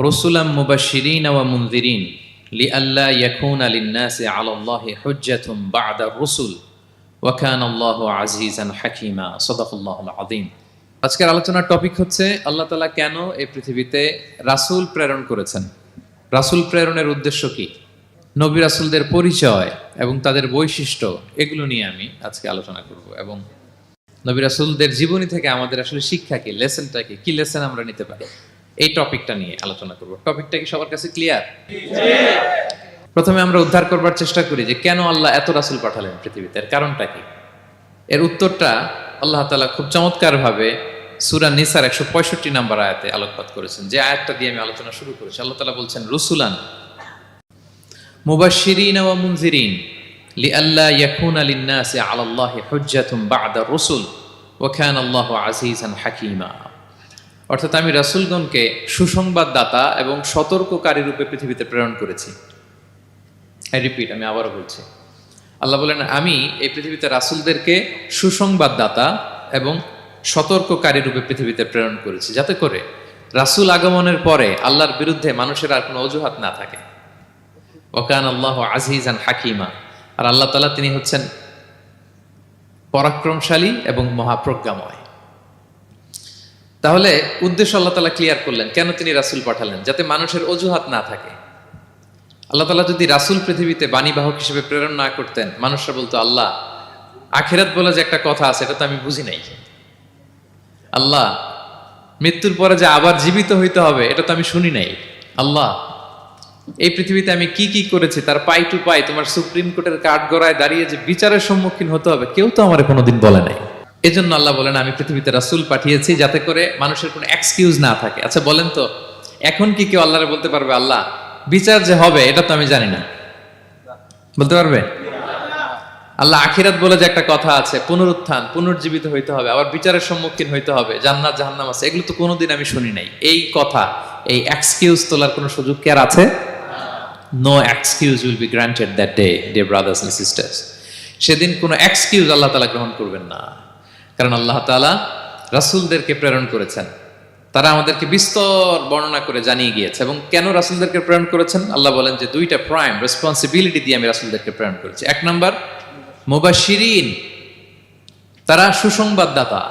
রসুলাম মুবাশশিরিন ওয়া মুনযিরিন লিআল্লা ইয়াকুনা লিন-নাসি আলাল্লাহি হুজ্জাতুন বা'দার রুসুল ওয়া কানা আল্লাহু আজিজান হাকীমা। সাদাকাল্লাহুল আযীম। আজকের আলোচনার টপিক হচ্ছে আল্লাহ তাআলা কেন এই পৃথিবীতে রাসূল প্রেরণ করেছেন, রাসূল প্রেরণের উদ্দেশ্য কি, নবী রাসূলদের পরিচয় এবং তাদের বৈশিষ্ট্য, এগুলো নিয়ে আমি আজকে আলোচনা করব এবং নবী রাসূলদের জীবনী থেকে আমাদের আসলে শিক্ষা কি, লেসনটা কি, কি লেসন আমরা নিতে পারি, এই টপিকটা নিয়ে আলোচনা করব। টপিকটা কি সবার কাছে ক্লিয়ার? প্রথমে আমরা উদ্ধার করবার চেষ্টা করি যে কেন আল্লাহ এত রাসূল পাঠালেন পৃথিবীতে, এর কারণটা কি। এর উত্তরটা আল্লাহ তাআলা খুব চমৎকার ভাবে সূরা নিসার 165 নম্বর আয়াতে আলোকপাত করেছেন, যে আয়াতটা দিয়ে আমি আলোচনা শুরু করেছি। আল্লাহ তাআলা বলছেন, রুসুলান মুবাশশিরিন ওয়া মুনযিরিন লিআল্লা ইয়াকুনা লিন-নাসি আলাল্লাহি হুজ্জাতুন বা'দার রুসুল ওয়া কানা আল্লাহু আজিজান হাকীমা। অর্থাৎ আমি রাসূলগণকে সুসংবাদদাতা এবং সতর্ককারী রূপে পৃথিবীতে প্রেরণ করেছি। আমি আবারও বলছি, আল্লাহ বলেন আমি এই পৃথিবীতে রাসূলদেরকে সুসংবাদদাতা এবং সতর্ককারী রূপে পৃথিবীতে প্রেরণ করেছি, যাতে করে রাসূল আগমনের পরে আল্লাহর বিরুদ্ধে মানুষের আর কোনো অজুহাত না থাকে। ওয়া কানা আল্লাহু আজিজান হাকীমা। আর আল্লাহ তাআলা তিনি হচ্ছেন পরাক্রমশালী এবং মহাপ্রজ্ঞাময়। তাহলে উদ্দেশ্য আল্লাহ তাআলা ক্লিয়ার করলেন, কেন তিনি রাসূল পাঠালেন, যাতে মানুষের অজুহাত না থাকে। আল্লাহ তাআলা যদি রাসূল পৃথিবীতে বাণীবাহক হিসেবে প্রেরণ না করতেন, মানুষরা বলতো আল্লাহ আখিরাত বলে যে একটা কথা আছে এটা তো আমি বুঝি নাই, আল্লাহ মৃত্যুর পরে যে আবার জীবিত হইতে হবে এটা তো আমি শুনি নাই, আল্লাহ এই পৃথিবীতে আমি কি কি করেছি তার পাই টু পাই তোমার সুপ্রিম কোর্টের কাঠগড়ায় দাঁড়িয়ে যে বিচারের সম্মুখীন হতে হবে কেউ তো আমার কোনোদিন বলে নাই। এজন্য আল্লাহ বলেন আমি পৃথিবীতে রাসূল পাঠিয়েছি যাতে করে মানুষের কোনো এক্সকিউজ না থাকে। আচ্ছা বলেন তো, এখন কি কেউ আল্লাহরে বলতে পারবে আল্লাহ বিচার যে হবে এটা তো আমি জানি না? বলতে পারবে? আল্লাহ আখিরাত বলে যে একটা কথা আছে, পুনরুত্থান, পুনর্জীবিত হইতে হবে, আবার বিচারের সম্মুখীন হইতে হবে, জান্নাত জাহান্নাম আছে, এগুলো তো কোনোদিন আমি শুনি নাই। এই কথা, এই এক্সকিউজ তোলার কোনো সুযোগ কি আর আছে? No excuse will be granted that day, dear brothers and sisters. সেদিন কোনো এক্সকিউজ আল্লাহ তাআলা গ্রহণ করবেন না, কারণ আল্লাহ তাআলা রাসূলদেরকে প্রেরণ করেছেন। তারা আমাদেরকে বিস্তর বর্ণনা করে জানিয়ে গিয়েছে। এবং কেন রাসূলদেরকে প্রেরণ করেছেন আল্লাহ বলেন যে দুইটা প্রাইম রেসপন্সিবিলিটি দিয়ে আমি রাসূলদেরকে প্রেরণ করেছি। এক নাম্বার মুবাশশিরিন, তারা সুসংবাদদাতা।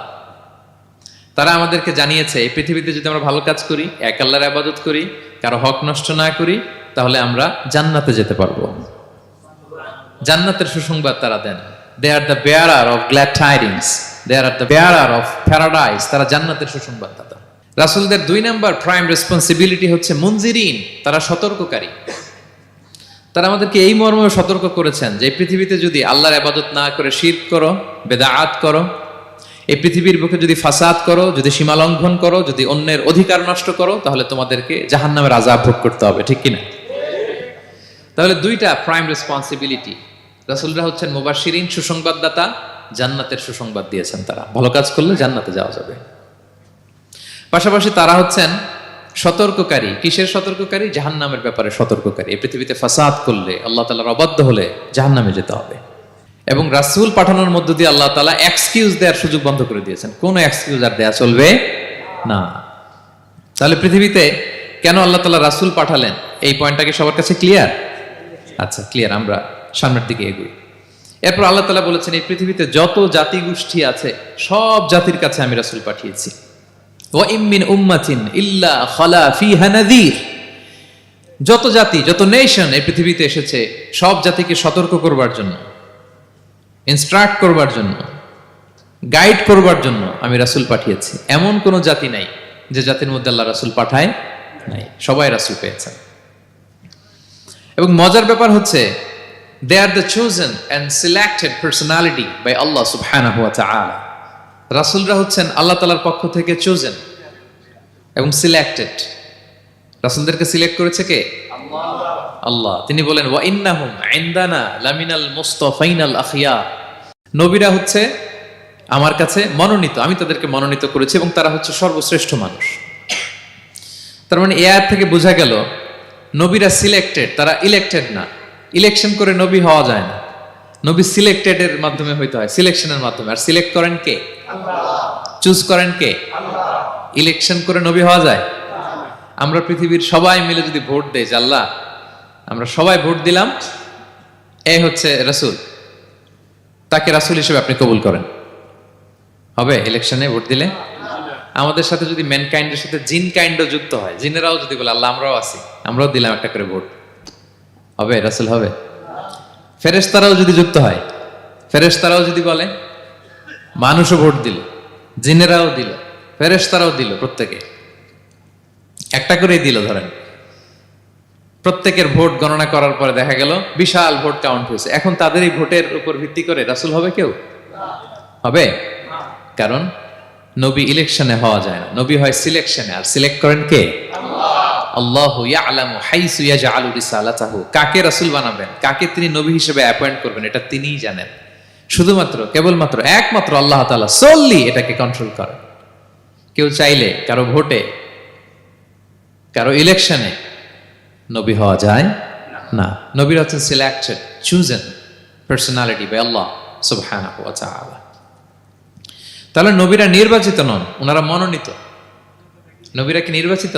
তারা আমাদেরকে জানিয়েছে এই পৃথিবীতে যদি আমরা ভালো কাজ করি, এক আল্লাহর ইবাদত করি, কারো হক নষ্ট না করি, তাহলে আমরা জান্নাতে যেতে পারবো। জান্নাতের সুসংবাদ তারা দেন। They are the bearer of glad tidings. They are the bearer of paradise. তারা জান্নাতের সুসংবাদদাতা। রাসূলদের দুই নাম্বার প্রাইম রেসপন্সিবিলিটি হচ্ছে মুনজিরিন, তারা সতর্ককারী। তারা আমাদেরকে এই মর্মে সতর্ক করেছেন যে এই পৃথিবীতে যদি আল্লাহর ইবাদত না করে শিরক করো, বেদাত করো, এই পৃথিবীর বুকে যদি ফাসাদ করো, যদি সীমা লঙ্ঘন করো, যদি অন্যের অধিকার নষ্ট করো, তাহলে তোমাদেরকে জাহান্নামের আযাব ভোগ করতে হবে, ঠিক কিনা? তাহলে দুইটা প্রাইম রেসপন্সিবিলিটি। রাসূলরা হচ্ছেন মুবাশশিরিন, সুসংবাদদাতা, জান্নাতের সুসংবাদ দিয়েছেন। তারা ভালো কাজ করলে জান্নাতে যাওয়া যাবে। পাশাপাশি তারা হচ্ছেন সতর্ককারী। কিসের সতর্ককারী? জাহান্নামের ব্যাপারে সতর্ককারী। এই পৃথিবীতে ফাসাদ করলে, আল্লাহ তাআলার অবাধ্য হলে জাহান্নামে যেতে হবে। এবং রাসূল পাঠানোর মধ্য দিয়ে আল্লাহ তাআলা এক্সকিউজ দেওয়ার সুযোগ বন্ধ করে দিয়েছেন। কোনো এক্সকিউজ আর দেয়া চলবে না। তাহলে পৃথিবীতে কেন আল্লাহ তাআলা রাসূল পাঠালেন, এই পয়েন্টটা কি সবার কাছে ক্লিয়ার? আচ্ছা, ক্লিয়ার। আমরা সামনের দিকে এগোই। এরপর আল্লাহ তাআলা বলেছেন এই পৃথিবীতে যত জাতি গোষ্ঠী আছে সব জাতির কাছে আমি রাসূল পাঠিয়েছি। ওয়া ইম মিন উম্মাতিন ইল্লা খালা ফিহা নাযীর। যত জাতি, যত নেশন এই পৃথিবীতে এসেছে, সব জাতিকে সতর্ক করবার জন্য, ইনস্ট্রাক্ট করবার জন্য, গাইড করবার জন্য আমি রাসূল পাঠিয়েছি। এমন কোন জাতি নাই যে জাতির মধ্যে আল্লাহ রাসূল পাঠায় নাই, সবাই রাসূল পেয়েছেন। এবং মজার ব্যাপার হচ্ছে they are the chosen and selected personality by Allah subhanahu wa ta'ala. রাসূলরা হচ্ছেন আল্লাহ তাআলার পক্ষ থেকে chosen এবং সিলেক্টেড। রাসূলদেরকে সিলেক্ট করেছে কে? আল্লাহ। তিনি বলেন ওয়া ইন্নাহুম ইনদানা লামিনাল মুস্তাফাইনাল আখিয়ার। নবীরা হচ্ছে আমার কাছে মনোনীত, আমি তাদেরকে মনোনীত করেছি এবং তারা হচ্ছে সর্বশ্রেষ্ঠ মানুষ। তার মানে এই আয়াত থেকে বোঝা গেল নবীরা সিলেক্টেড, তারা ইলেক্টেড না। ইলেকশন করে নবী হওয়া যায় না, নবী সিলেক্টেড এর মাধ্যমে হইতে হয়, সিলেকশনের মাধ্যমে। আর সিলেক্ট করেন কে? আল্লাহ। চুজ করেন কে? আল্লাহ। ইলেকশন করে নবী হওয়া যায়? আমরা পৃথিবীর সবাই মিলে যদি ভোট দেই যে আল্লাহ আমরা সবাই ভোট দিলাম এই হচ্ছে রাসূল, তাকে রাসূল হিসেবে আপনি কবুল করেন, হবে ইলেকশনে ভোট দিলে? আমাদের সাথে যদি ম্যানকাইন্ডের সাথে জিন কাইন্ডও যুক্ত হয়, জিনেরাও যদি বলে আল্লাহ আমরাও আছি, আমরাও দিলাম একটা করে ভোট, হবে রাসূল হবে? ফেরেশতারাও যদি যুক্ত হয়, ফেরেশতারাও যদি বলে, মানুষও ভোট দিল, জিনেরাও দিল, ফেরেশতারাও দিল, প্রত্যেকে একটা করেই দিল, ধরেন প্রত্যেকের ভোট গণনা করার পরে দেখা গেল বিশাল ভোট কাউন্ট হয়েছে, এখন তাদের এই ভোটের উপর ভিত্তি করে রাসূল হবে কেউ? হবে? কারণ নবী ইলেকশনে হওয়া যায় না, নবী হয় সিলেকশনে, আর সিলেক্ট করেন কে? আল্লাহু ইয়ালামু হাইসু ইয়াজআলু রিসালাতাহু, কাকে রাসূল বানাবেন, কাকে তিনি নবী হিসেবে অ্যাপয়েন্ট করবেন এটা তিনিই জানেন। শুধুমাত্র কেবলমাত্র একমাত্র আল্লাহ তাআলা সোললি এটাকে কন্ট্রোল করেন। কেউ চাইলে কারো ভোটে কারো ইলেকশনে নবী হওয়া যায় না। নবীরা হচ্ছেন সিলেক্টেড, চুজেন পার্সোনালিটি বাই আল্লাহ সুবহানাহু ওয়া তাআলা। তাহলে নবীরা নির্বাচিত নন, ওনারা মনোনীত। নবীরা কি নির্বাচিত?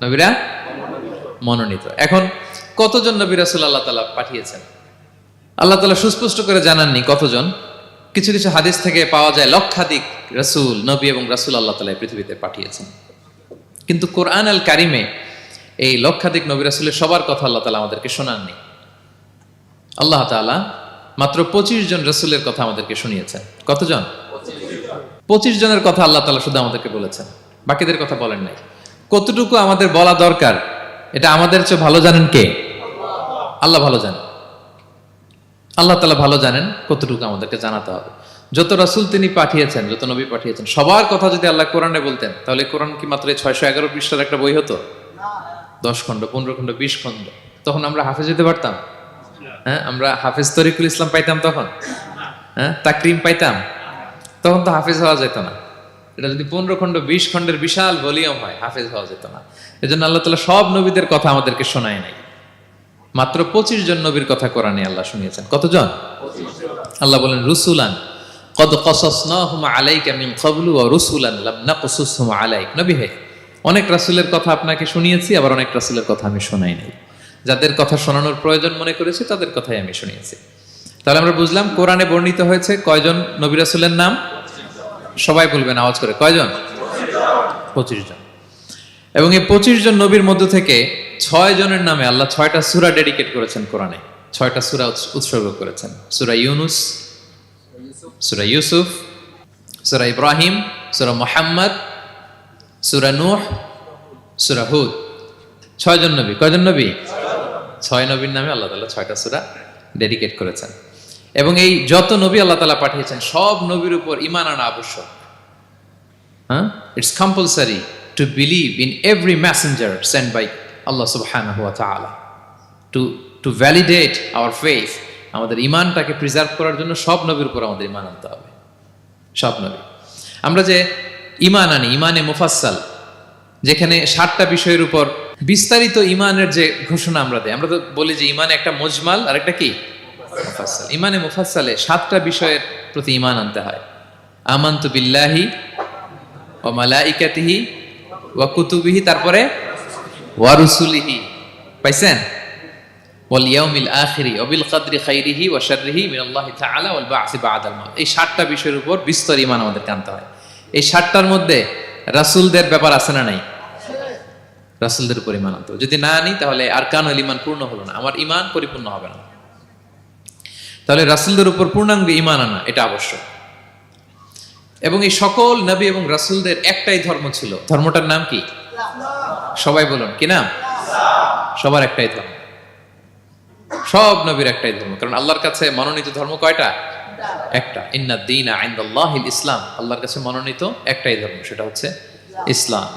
নবীরা মনোনীত। এখন কতজন নবী রাসূল আল্লাহ তাআলা পাঠিয়েছেন? আল্লাহ তাআলা সুস্পষ্ট করে জানাননি কতজন। কিছু কিছু হাদিস থেকে পাওয়া যায় লক্ষাধিক রাসূল, নবী এবং রাসূল আল্লাহ তাআলা পৃথিবীতে পাঠিয়েছেন। কিন্তু কোরআন আল কারিমে এই লক্ষাধিক নবী রাসূলের সবার কথা আল্লাহ তাআলা আমাদেরকে শোনাননি। আল্লাহ তাআলা মাত্র 25 জন রাসূলের কথা আমাদেরকে শুনিয়েছেন। কতজন? 25 জনের কথা আল্লাহ তাআলা শুধু আমাদেরকে বলেছেন, বাকিদের কথা বলেন নাই। কতটুকু আমাদের বলা দরকার এটা আমাদের চেয়ে ভালো জানেন কে? আল্লাহ ভালো জানেন। আল্লাহ তাআলা ভালো জানেন কতটুকু আমাদেরকে জানাতে হবে। যত রাসূল তিনি পাঠিয়েছেন, যত নবী পাঠিয়েছেন, সবার কথা যদি আল্লাহ কোরআনে বলতেন তাহলে কোরআন কি মাত্র 611 পৃষ্ঠার একটা বই হতো? 10 খণ্ড, 15 খণ্ড, 20 খণ্ড। তখন আমরা হাফেজ হতে পারতাম? হ্যাঁ, আমরা হাফেজ তরিকুল ইসলাম পাইতাম তখন? হ্যাঁ, তাকরিম পাইতাম? তখন তো হাফেজ হওয়া যেত না। এটা যদি 15 খণ্ড 20 খণ্ডের বিশাল ভলিউম হয়, হাফেজ হওয়া যেত না। এজন্য আল্লাহ তাআলা সব নবীদের কথা আমাদেরকে শোনায় নাই, মাত্র 25 জন নবীর কথা কোরআনে আল্লাহ শুনিয়েছেন। কতজন? আল্লাহ বলেন রুসুলান কদ কসাসনাহুম আলাইকা মিন ক্বাবলু ওয়া রুসুলান লাম নাকসুসহুম আলাইক। নবী হে, অনেক রাসূলের কথা আপনাকে শুনিয়েছি, আবার অনেক রাসূলের কথা আমি শোনাই নাই। যাদের কথা শোনানোর প্রয়োজন মনে করেছি তাদের কথাই আমি শুনিয়েছি। তাহলে আমরা বুঝলাম কোরআনে বর্ণিত হয়েছে কয়জন নবী রাসূলের নাম? সবাই বলবেন আওয়াজ করে, কয়জন? 25 জন। এবং এই 25 জন নবীর মধ্য থেকে 6 জনের নামে আল্লাহ 6টা সূরা ডেডিকেট করেছেন কোরআনে, 6টা সূরা উৎসর্গ করেছেন। সূরা ইউনুস, সূরা ইউসুফ, সূরা ইব্রাহিম, সূরা মুহাম্মদ, সূরা নূহ, সূরা হুদ। 6 জন নবী। কয়জন নবী? 6 নবীর নামে আল্লাহ তাআলা 6টা সূরা ডেডিকেট করেছেন। এবং এই যত নবী আল্লাহ তাআলা পাঠিয়েছেন সব নবীর উপর ঈমান আনা আবশ্যক। হ্যাঁ, it's compulsory to believe in every messenger sent by Allah subhanahu wa ta'ala to validate our faith. আমাদের ঈমানটাকে প্রিজার্ভ করার জন্য সব নবীর উপর আমাদের ঈমান আনতে হবে, সব নবী। আমরা যে ঈমান আনি, ঈমানে মুফাসসাল, যেখানে 7টা বিষয়ের উপর বিস্তারিত ঈমানের যে ঘোষণা আমরা দেই, আমরা তো বলি যে ঈমানে একটা মুজমাল আর একটা কি মুফাসসাল। ঈমানে মুফাসসালে 7টা বিষয়ের প্রতি ঈমান আনতে হয়। আমানতু বিল্লাহি ওয়া মালাইকাতিহি ওয়া কুতুবিহি, তারপরে ওয়া রুসুলিহি, পাইছেন? ওয়াল ইয়াউমিল আখিরি ওয়া বিল কদরি খাইরিহি ওয়া শাররিহি মিনাল্লাহি তাআলা ওয়াল বা'সি বা'দাল মাউত। এই 7টা বিষয়ের উপর বিস্তর ঈমান আমাদের আনতে হয়। এই 7টার মধ্যে রাসূলদের ব্যাপার আছে না নাই? রাসূলদের উপর ঈমান আনতে হবে। যদি না আনি তাহলে আরকানুল ঈমান পূর্ণ হলো না, আমার ঈমান পরিপূর্ণ হবে না। তাহলে রাসূলদের উপর পূর্ণাঙ্গ ঈমান আনা এটা আবশ্যক। এবং এই সকল নবী এবং রাসূলদের একটাই ধর্ম ছিল। ধর্মটার নাম কি? সবাই বলুন, কি নাম? সবার একটাই ধর্ম, সব নবীর একটাই ধর্ম। কারণ আল্লাহর কাছে মনোনীত ধর্ম কয়টা? একটা। ইন্নাদ দীনা ইনদাল্লাহিল ইসলাম, আল্লাহর কাছে মনোনীত একটাই ধর্ম, সেটা হচ্ছে ইসলাম।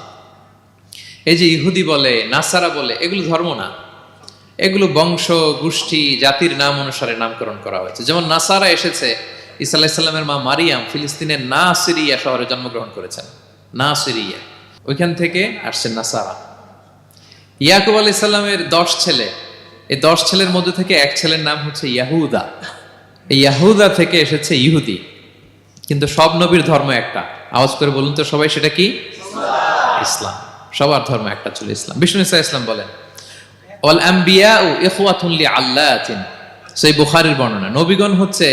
এই যে ইহুদি বলে, নাসারা বলে, এগুলো ধর্ম না, এগুলো বংশ, গোষ্ঠী, জাতির নাম অনুসারে নামকরণ করা হয়েছে। যেমন নাসারা এসেছে, ঈসা আলাইহিস সালামের মা মারিয়াম ফিলিস্তিনের নাসিরিয়া শহরে জন্মগ্রহণ করেছেন। নাসিরিয়া, ওইখান থেকে আসছে নাসারা। ইয়াকুব আলাইহিস সালামের 10 ছেলে, এই 10 ছেলের মধ্যে থেকে এক ছেলের নাম হচ্ছে ইয়াহুদা। এই ইয়াহুদা থেকে এসেছে ইহুদি। কিন্তু সব নবীর ধর্ম একটা। আওয়াজ করে বলুন তো সবাই, সেটা কি? ইসলাম। সবার ধর্ম একটা ছিল ইসলাম। বিষ্ণু ইসলাম বলেন ওয়াল আম্বিয়াউ ইখওয়াতুন লিআল্লাতিন, সেই বুখারীর বর্ণনা, নবীগণ হচ্ছে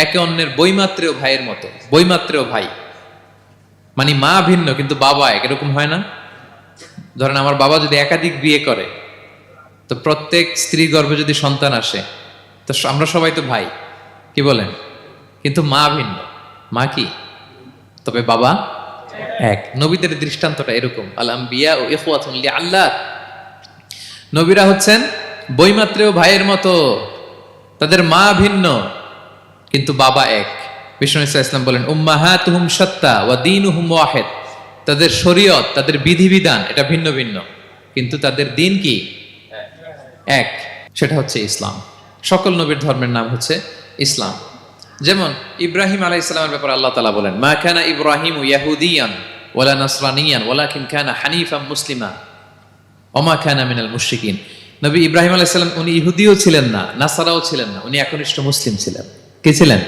একে অন্যের বৈমাত্রেয় ভাইয়ের মতো। বৈমাত্রেয় ভাই মানে মা ভিন্ন কিন্তু বাবা এক, এরকম হয় না? ধরেন আমার বাবা যদি একাধিক বিয়ে করে, তো প্রত্যেক স্ত্রী গর্ভে যদি সন্তান আসে, তো আমরা সবাই তো ভাই, কি বলেন? কিন্তু মা ভিন্ন। মা কি? তবে বাবা এক। নবীদের দৃষ্টান্তটা এরকম, আল আম্বিয়া ও ইখওয়াতুন লিআল্লাহ, নবীরা হচ্ছেন বৈমাত্রেয় ভাইয়ের মতো, তাদের মা ভিন্ন কিন্তু বাবা এক। বিষ্ণু ইসলাম বলেন উম্মাহাতুহুম শাত্তা ওয়া দীনুহুম ওয়াহিদ, তাদের শরীয়ত, তাদের বিধিবিধান এটা ভিন্ন ভিন্ন কিন্তু তাদের দিন কি? এক, সেটা হচ্ছে ইসলাম। সকল নবীর ধর্মের নাম হচ্ছে ইসলাম। যেমন ইব্রাহিম আলাইহিস সালামের ব্যাপারে আল্লাহ তাআলা বলেন মা কানা ইব্রাহিমু ইয়াহুদিয়ান ওয়ালা নাসরানিয়ান ওয়ালাকিন কানা হানিফাম মুসলিমা ওয়া মা কানা মিনাল মুশরিকিন। নবী ইব্রাহিম আলাইহিস সালাম উনি ইহুদিও ছিলেন না, নাসারাও ছিলেন না, উনি একনিষ্ঠ মুসলিম ছিলেন। কি ছিলেন?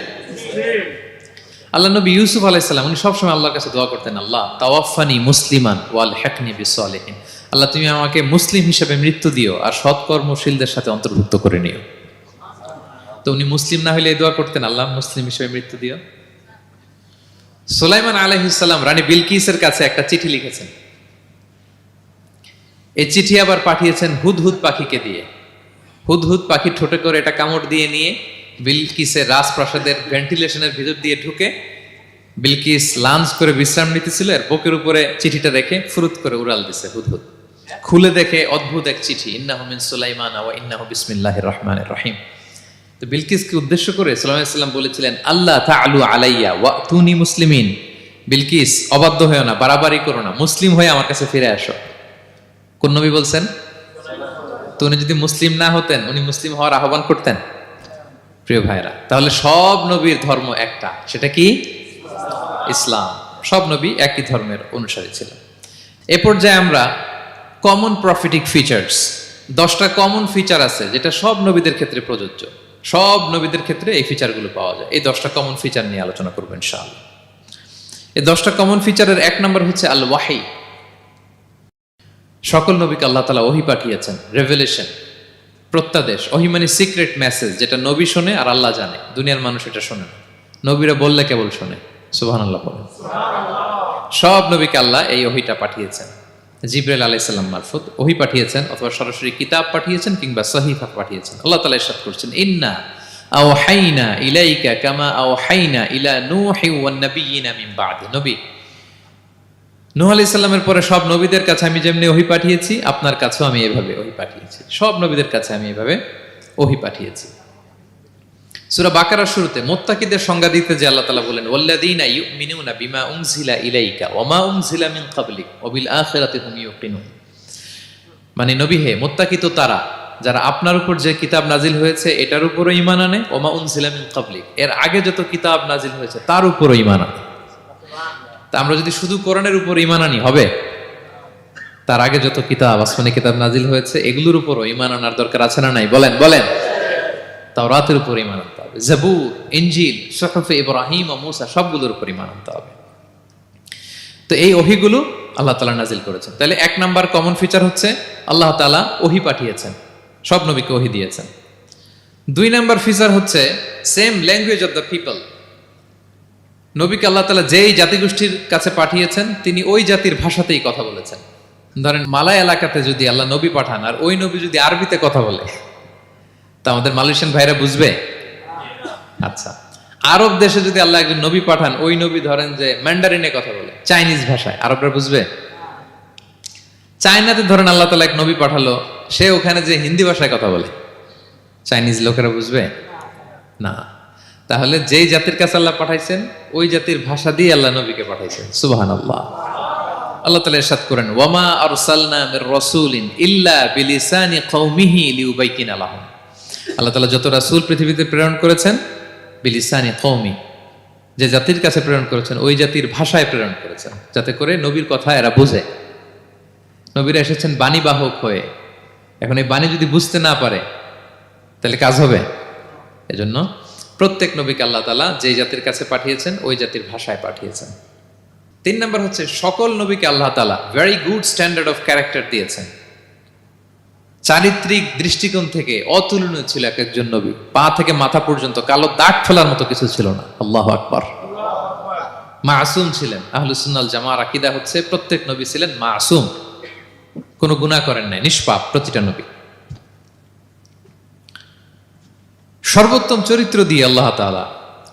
আল্লাহ নবী ইউসুফ আলাইহিস সালাম উনি সবসময় আল্লাহর কাছে দোয়া করতেন, আল্লাহ তাওয়াফানি মুসলিমান ওয়াল হিকনি বিসসালিহিন, আল্লাহ তুমি আমাকে মুসলিম হিসেবে মৃত্যু দিও আর সৎকর্মশীলদের সাথে অন্তর্ভুক্ত করে নিও। তো উনি মুসলিম না হলে এই দোয়া করতেন, আল্লাহ মুসলিম হিসেবে মৃত্যু দিও। সুলাইমান আলাইহিস সালাম রানী বিলকিসের কাছে একটা চিঠি লিখেছেন, এই চিঠি আবার পাঠিয়েছেন হুদহুদ পাখিকে দিয়ে। হুদহুদ পাখির ঠোঁটে করে এটা কামড় দিয়ে নিয়ে বিলকিসের রাজপ্রাসাদের ভেন্টিলেশনের ভিতর দিয়ে ঢুকে বিলকিস লাঞ্চ করে বিশ্রাম নিতেছিল, এর বুকের উপরে চিঠিটা রেখে ফুরুত করে উড়াল দিছে হুদহুদ। খুলে দেখে অদ্ভুত এক চিঠি, ইন্নাহু মিন সুলাইমান ওয়া ইন্নাহু বিসমিল্লাহির রহমানির রহিম। তো বিলকিসকে উদ্দেশ্য করে সাল্লাল্লাহু আলাইহি ওয়াসাল্লাম বলেছিলেন আল্লাহ তাআলু আলাইয়া ওয়াতুনি মুসলিমিন, বিলকিস অবাধ্য হয়েও না, বাড়াবাড়ি করো না, মুসলিম হয়ে আমার কাছে ফিরে আসো। কোন নবী বলছেন? তো উনি যদি মুসলিম না হতেন, উনি মুসলিম হওয়ার আহ্বান করতেন? প্রিয় ভাইরা, তাহলে সব নবীর ধর্ম একটা, সেটা কি? ইসলাম। সব নবী একই ধর্মের অনুসারী ছিলেন। এ পর্যায়ে আমরা কমন প্রফিটিক ফিচার্স, 10টা কমন ফিচার আছে যেটা সব নবীদের ক্ষেত্রে প্রযোজ্য। সব নবীদের ক্ষেত্রে এই ফিচারগুলো পাওয়া যায়। এই 10টা কমন ফিচার নিয়ে আলোচনা করব ইনশাআল্লাহ। এই 10টা কমন ফিচারের 1 নম্বর হচ্ছে আল ওয়াহি। সকল নবীকে আল্লাহ তাআলা ওহী পাঠিয়েছেন, রেভেলেশন, প্রত্যাদেশ। ওহী মানে সিক্রেট মেসেজ, যেটা নবী শোনে আর আল্লাহ জানে, দুনিয়ার মানুষ এটা শোনে না। নবীরা বললে কেবল শোনে। সুবহানাল্লাহ বলেন। সব নবীকে আল্লাহ এই ওহীটা পাঠিয়েছেন, জিবরাইল আলাইহিস সালাম মারফত ওহী পাঠিয়েছেন, অথবা সরাসরি কিতাব পাঠিয়েছেন, কিংবা সহিফা পাঠিয়েছেন। আল্লাহ তাআলা ইরশাদ করছেন ইন্না আওহাইনা ইলাইকা কামা আওহাইনা ইলা নূহি ওয়ান নাবিয়িনা মিন বাদি। নবী নূহ আলাইহিস সালামের পরে সব নবীদের কাছে আমি যেমনি ওহী পাঠিয়েছি, আপনার কাছেও আমি এভাবে ওহী পাঠিয়েছি। সব নবীদের কাছে আমি এভাবে ওহী পাঠিয়েছি। সূরা বাকারার শুরুতে মুত্তাকিদের সংজ্ঞা দিতে যে আল্লাহ তাআলা বলেন ওয়াল্লাযীনা ইউমিনুনা বিমা উনজিলা ইলাইকা ওয়া মা উনজিলা মিন ক্বাবলিক ওয়া বিল আখিরাতি হুম ইউকিনুন। মানে নবী হে, মুত্তাকি তো তারা যারা আপনার উপর যে কিতাব নাজিল হয়েছে এটার উপরও ঈমান আনে, ওয়া মা উনজিলা মিন ক্বাবলিক, এর আগে যত কিতাব নাজিল হয়েছে তার উপরও ঈমান আনে। তা আমরা যদি শুধু কোরআনের উপর ঈমান আনি হবে? তার আগে যত কিতাব, আসমানি কিতাব নাজিল হয়েছে এগুলোর উপরও ঈমান আনার দরকার আছে না নাই? বলেন বলেন। তাওরাতের উপর ঈমান আনতে হবে, জাবুর, ইনজিল, সুহুফে ইব্রাহিম ও মূসা সবগুলোর উপর ঈমান আনতে হবে। তো এই ওহীগুলো আল্লাহ তাআলা নাজিল করেছেন। তাহলে 1 নাম্বার কমন ফিচার হচ্ছে আল্লাহ তাআলা ওহী পাঠিয়েছেন, সব নবীকে ওহী দিয়েছেন। 2 নাম্বার ফিচার হচ্ছে same language of the people. নবীকে আল্লাহ তাআলা যেই জাতিগোষ্ঠীর কাছে পাঠিয়েছেন তিনি ওই জাতির ভাষাতেই কথা বলেছেন। ধরেন মালয় এলাকাতে যদি আল্লাহ নবী পাঠান আর ওই নবী যদি আরবিতে কথা বলে, তা আমাদের মালয়েশিয়ান ভাইরা বুঝবে? আচ্ছা, আরব দেশে যদি আল্লাহ একজন নবী পাঠান, ওই নবী ধরেন যে ম্যান্ডারিনে কথা বলে, চাইনিজ ভাষায়, আরবরা বুঝবে? চায়নাতে ধরেন আল্লাহ তাআলা এক নবী পাঠালো, সে ওখানে যে হিন্দি ভাষায় কথা বলে, চাইনিজ লোকেরা বুঝবে না। তাহলে যেই জাতির কাছে আল্লাহ পাঠাইছেন ওই জাতির ভাষা দিয়ে আল্লাহ নবীকে পাঠাইছেন। সুবহানাল্লাহ। আল্লাহ তাআলা ইরশাদ করেন ওয়ামা আরসালনা মির রাসূলিন ইল্লা বিলিসানি কওমিহি লিউবাইকিনা লাহুম। আল্লাহ তাআলা যত রাসূল পৃথিবীতে প্রেরণ করেছেন, বিলিসানি কওমি, যে জাতির কাছে প্রেরণ করেছেন ওই জাতির ভাষায় প্রেরণ করেছেন, যাতে করে নবীর কথা এরা বুঝে। নবীরা এসেছেন বাণী বাহক হয়ে, এখন এই বাণী যদি বুঝতে না পারে তাহলে কাজ হবে? এজন্য প্রত্যেক নবীকে আল্লাহ তাআলা যেই জাতির কাছে পাঠিয়েছেন ওই জাতির ভাষায় পাঠিয়েছেন। তিন নম্বর হচ্ছে সকল নবীকে আল্লাহ তাআলা very good standard of character দিয়েছেন। চারিত্রিক দৃষ্টিকোণ থেকে অতুলনীয় ছিল এক একজন নবী। পা থেকে মাথা পর্যন্ত কালো দাগ ফেলার মতো কিছু ছিল না। আল্লাহু আকবার। মাসুম ছিলেন। আহলুস সুন্নাহ ওয়াল জামাআর আকীদা হচ্ছে প্রত্যেক নবী ছিলেন মাসুম, কোনো গুনাহ করেন নাই, নিষ্পাপ প্রতিটা নবী। সর্বোত্তম চরিত্র দিয়ে আল্লাহ তাআলা,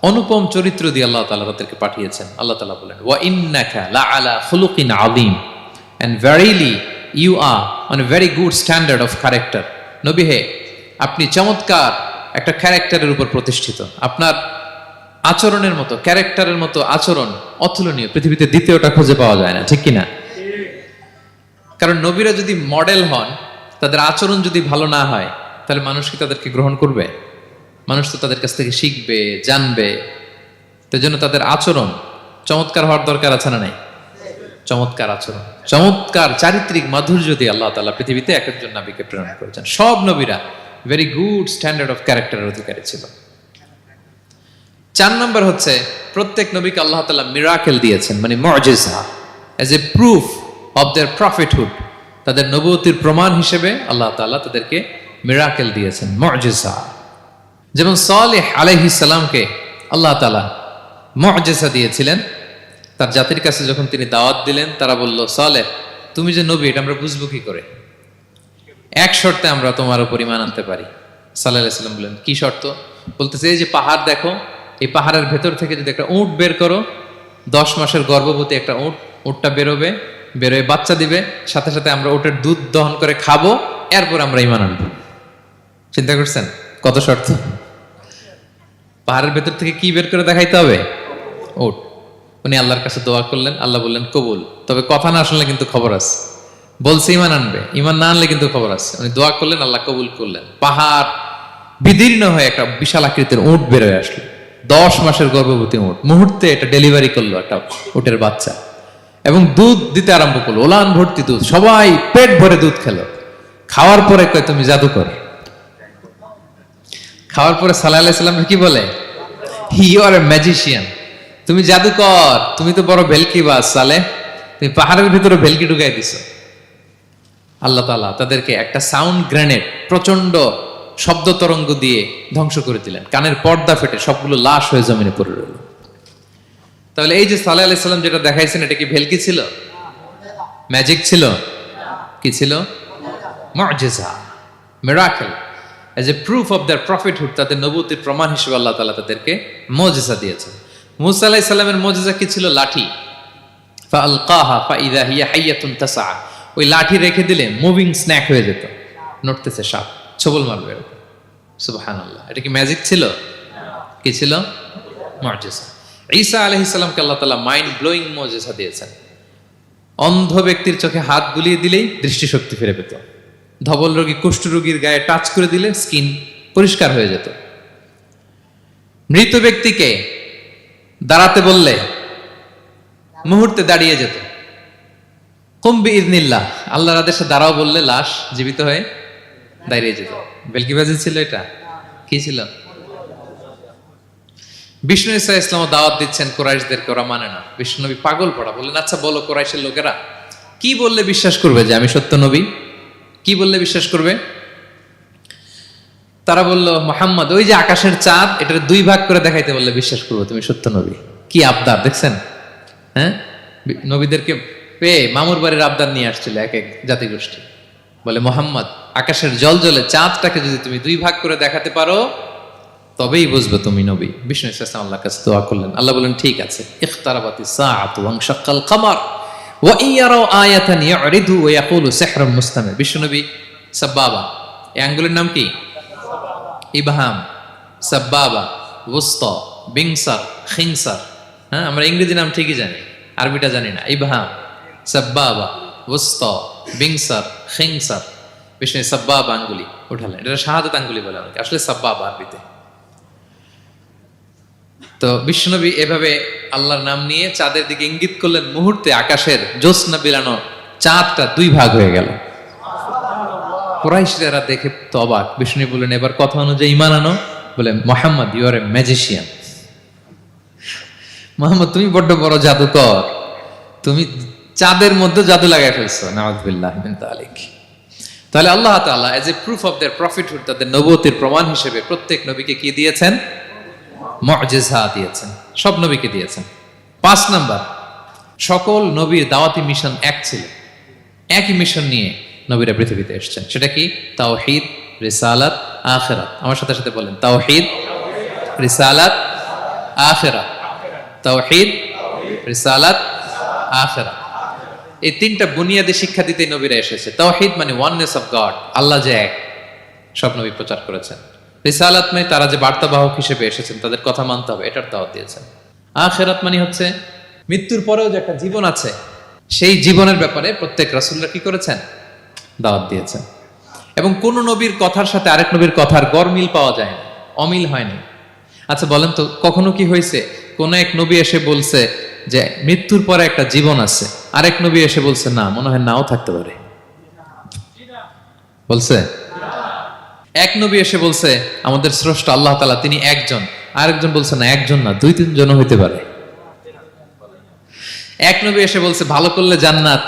অনুপম চরিত্র দিয়ে আল্লাহ তাআলা তাদেরকে পাঠিয়েছেন। আল্লাহ তাআলা বলেন, ওয়া ইন্নাকা লাআলা খুলুকিন আযীম, and verily you are on a very good standard of character. নবী হে, আপনি চমৎকার একটা ক্যারেক্টারের উপর প্রতিষ্ঠিত। আপনার আচরণের মতো, ক্যারেক্টারের মতো আচরণ অতুলনীয়, পৃথিবীতে দ্বিতীয়টা খুঁজে পাওয়া যায় না, ঠিক কিনা? কারণ নবীরা যদি মডেল হন, তাদের আচরণ যদি ভালো না হয়, তাহলে মানুষ কি তাদেরকে গ্রহণ করবে? মানুষ তো তাদের কাছ থেকে শিখবে, জানবে। তাই জন্য তাদের আচরণ চমৎকার হওয়ার দরকার আছে না নাই? চমৎকার আচরণ, চমৎকার চারিত্রিক মাধুর্য দিয়ে আল্লাহ তাআলা পৃথিবীতে এক একজন নবীকে প্রেরণ করেছেন। সব নবীরা ভেরি গুড স্ট্যান্ডার্ড অফ ক্যারেক্টারের অধিকারী ছিল। 4 নম্বর হচ্ছে প্রত্যেক নবীকে আল্লাহ তাআলা মিরাকেল দিয়েছেন, মানে মুআজিজা, as a proof of their prophethood. তাদের নবুয়তির প্রমাণ হিসেবে আল্লাহ তাআলা তাদেরকে মিরাকেল দিয়েছেন, মুআজিজা। যেমন সালেহ আলাইহিস সালামকে আল্লাহ তাআলা মুআজিজা দিয়েছিলেন। তার জাতির কাছে যখন তিনি দাওয়াত দিলেন, তারা বলল, সালেহ তুমি যে নবী এটা আমরা বুঝবো কি করে? এক শর্তে আমরা তোমার উপর ঈমান আনতে পারি। সাল্লাল্লাহু আলাইহি ওয়াসাল্লাম বললেন, কি শর্ত? বলতেছে, এই যে পাহাড় দেখো, এই পাহাড়ের ভেতর থেকে যদি একটা উট বের করো, 10 মাসের গর্ভবতী একটা উটটা বেরোবে, বেরোয় বাচ্চা দিবে, সাথে সাথে আমরা উটের দুধ দহন করে খাবো, এরপর আমরা ঈমান আনবো। চিন্তা করছেন কত শর্ত? পাহাড়ের ভেতর থেকে কি বের করে দেখাইতে হবে? উট। উনি আল্লাহর কাছে দোয়া করলেন, আল্লাহ বললেন কবুল, তবে কথা না শুনলে কিন্তু খবর আছে। বলছে ঈমান আনবে, ঈমান না আনলে কিন্তু খবর আছে। উনি দোয়া করলেন, আল্লাহ কবুল করলেন। পাহাড় বিদীর্ণ হয়ে একটা বিশাল আকৃতির উট বের হয়ে আসলো, 10 মাসের গর্ভবতী উট। মুহূর্তে এটা ডেলিভারি করলো একটা উটের বাচ্চা, এবং দুধ দিতে আরম্ভ করলো, ওলান ভর্তি দুধ। সবাই পেট ভরে দুধ খেলো। খাওয়ার পরে কয়, তুমি জাদুকর। খাওয়ার পরে সাল্লাল্লাহু আলাইহি ওয়াসাল্লাম কি বলে? ইউ আর এ ম্যাজিশিয়ান, তুমি জাদুকর, তুমি তো বড় ভেলকিবাজ সালেহ, তুমি পাহাড়ের ভিতরে ভেলকি ঢুকাই দিছো। আল্লাহ তাআলা তাদেরকে একটা সাউন্ড গ্রেনেড, প্রচন্ড শব্দ তরঙ্গ দিয়ে ধ্বংস করে দিলেন। কানের পর্দা ফেটে সবগুলো লাশ হয়ে জমিনে পড়ে রইল। তাহলে এই যে সাল্লাল্লাহু আলাইহি ওয়াসাল্লাম যেটা দেখাইছেন, এটা কি ভেলকি ছিল? ম্যাজিক ছিল? কি ছিল? মুআজিজা, miracle, as a proof of their prophethood. তাদের নবুয়তির প্রমাণ হিসেবে আল্লাহ তাআলা তাদেরকে মুআজিজা দিয়েছেন। মূসা আলাইহিস সালামের মুআজিজা কি ছিল? লাঠি। ফাআলকাহা ফাইযা হিয়া হাইয়াতুন তাসআ। ওই লাঠি রেখে দিলে মুভিং স্ন্যাক হয়ে যেত, নড়তেছে সাপ, ছবল মারবে এরকম। সুবহানাল্লাহ। এটা কি ম্যাজিক ছিল? কি ছিল? মুআজিজা। ঈসা আলাইহিস সালামকে আল্লাহ তাআলা মাইন্ড ব্লোয়িং মুআজিজা দিয়েছেন। অন্ধ ব্যক্তির চোখে হাত বুলিয়ে দিলেই দৃষ্টিশক্তি ফিরে পেত। ধবল রোগী, কুষ্ঠ রোগীর গায়ে টাচ করে দিলে স্কিন পরিষ্কার হয়ে যেত। মৃত ব্যক্তিকে দাঁড়াতে বললে মুহূর্তে দাঁড়িয়ে যেত। কুম বিইযনিল্লাহ, আল্লাহর আদেশে দাঁড়াও বললে লাশ জীবিত হয়ে দাঁড়িয়ে যেত। বেলকিবাজি ছিল এটা? কি ছিল? বিষ্ণু ঈসা ইসলাম দাওয়াত দিচ্ছেন কুরাইশদেরকে, ওরা মানে না। বিষ্ণু নবী পাগল পড়া, বললেন, আচ্ছা বলো কুরাইশের লোকেরা কি বললে বিশ্বাস করবে যে আমি সত্য নবী? কি বললে বিশ্বাস করবে? তারা বলল, মুহাম্মদ ওই যে আকাশের চাঁদ, এটার 2 ভাগ করে দেখাইতে বললে বিশ্বাস করবো তুমি সত্য নবী। কি আবদার দেখছেন? হ্যাঁ, নবীদেরকে পেয়ে মামুর বাড়ির আবদার নিয়ে আসছিল এক এক জাতিগোষ্ঠী। বলে, মুহাম্মদ আকাশের জলজলে চাঁদটাকে যদি তুমি 2 ভাগ করে দেখাতে পারো, তবেই বুঝবে তুমি নবী। বিষ্ণু ইসলাম আল্লাহর কাছে দোয়া করলেন, আল্লাহ বলেন, ঠিক আছে। ইখতারাবাতিস সাআতু ওয়ানশাক্কাল কমার ওয়া ইয়ারাউ আয়াতান ইয়ারিদু ওয়া ইয়াকুলু সিহরুম মুস্তামির। বিষ্ণু নবী সাব্বাবা, এই আঙ্গুলের নাম কি? ইবহাম, সাব্বাবা, ওয়ুসতা, বিংসার, খিনসার। হ্যাঁ, আমরা ইংরেজি নাম ঠিকই জানি, আরবিটা জানি না। ইবহাম, সাব্বাবা, ওয়ুসতা, বিংসার, খিনসার। বিষ্ণু সাব্বাবা আঙ্গুলি উঠালেন, এটা শাহাদাত আঙ্গুলি বলে অনেকে, আসলে সাব্বাবা আরবিতে। তো বিশ্বনবী এভাবে আল্লাহর নাম নিয়ে চাঁদের দিকে ইঙ্গিত করলেন, মুহূর্তে আকাশের জ্যোৎস্না বিলানো চাঁদটা 2 ভাগ হয়ে গেল। কুরাইশরা দেখে তো অবাক। বিষ্ণু বললেন, এবার কথা অনুযায়ী ঈমান আনো। বলে, Muhammad you are a magician. Muhammad তুমি বড্ড বড় জাদুকর। তুমি চাঁদের মধ্যে জাদু লাগাই ফেলছো, নাউযুবিল্লাহ মিন যালিক। তাহলে আল্লাহ তাআলা age a proof of their prophethood, তাদের নবুয়তের প্রমাণ হিসেবে প্রত্যেক নবীকে কি দিয়েছেন? মুআজিজা দিয়েছেন, সব নবীকে দিয়েছেন। 5 নাম্বার, সকল নবীর দাওয়াতি মিশন এক ছিল, একই মিশন নিয়ে নবীরা পৃথিবীতে এসেছেন। সেটা কি? তাওহীদ, রিসালাত, আখিরাত। আমার সাথে সাথে বলেন, তাওহীদ, রিসালাত, আখিরাত। তাওহীদ, রিসালাত, আখিরাত। এই তিনটা বুনিয়াদী শিক্ষা দিতে নবীরা এসেছে। তাওহীদ মানে ওয়াননেস অফ গড, আল্লাহ যে এক, সব নবী প্রচার করেছেন। রিসালাত মানে তারা যে বার্তাবাহক হিসেবে এসেছেন, তাদের কথা মানতে হবে, এটার দাওয়াত দিয়েছেন। আখিরাত মানে হচ্ছে মৃত্যুর পরেও যে একটা জীবন আছে, সেই জীবনের ব্যাপারে প্রত্যেক রাসূলরা কি করেছেন? দাওয়াত দিয়েছেন। এবং কোন নবীর কথার সাথে আরেক নবীর কথার গরমিল পাওয়া যায় না, অমিল হয়নি। আচ্ছা বলেন তো, কখনো কি হয়েছে কোন এক নবী এসে বলছে যে মৃত্যুর পরে একটা জীবন আছে, আরেক নবী এসে বলছে না, মনে হয় নাও থাকতে পারে? বলছে? এক নবী এসে বলছে আমাদের স্রষ্টা আল্লাহ তাআলা তিনি একজন, আরেকজন বলছে না একজন না, 2-3 জন হইতে পারে। এক নবী এসে বলছে ভালো করলে জান্নাত,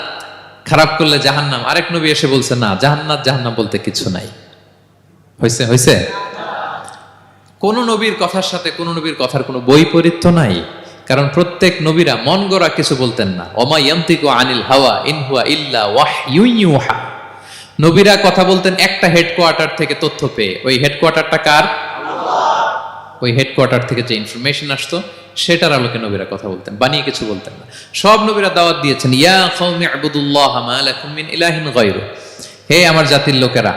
খারাপ করলে জাহান্নাম, আরেক নবী এসে বলছে না, জান্নাত জাহান্নাম বলতে কিছু নাই। হয়েছে? হয়েছে? কোন নবীর কথার সাথে কোন নবীর কথার কোনো বৈপরীত্য নাই, কারণ প্রত্যেক নবীরা মন গড়া কিছু বলতেন না। ওমা ইয়ান্তিকু আনিল হাওয়া ইন হুয়া ইল্লা ওয়াহয়ুন ইউহা। নবীরা কথা বলতেন একটা হেডকোয়ার্টার থেকে তথ্য পেয়ে। ওই হেডকোয়ার্টারটা কার? আল্লাহ। ওই হেডকোয়ার্টার থেকে যে ইনফরমেশন আসতো সেটার আলোকে নবীরা কথা বলতেন, বানিয়ে কিছু বলতেন না। সব নবীরা দাওয়াত দিয়েছেন, ইয়া কওমি ইবুদুল্লাহ মা লাকুম মিন ইলাহিন গায়রু। হে আমার জাতির লোকেরা,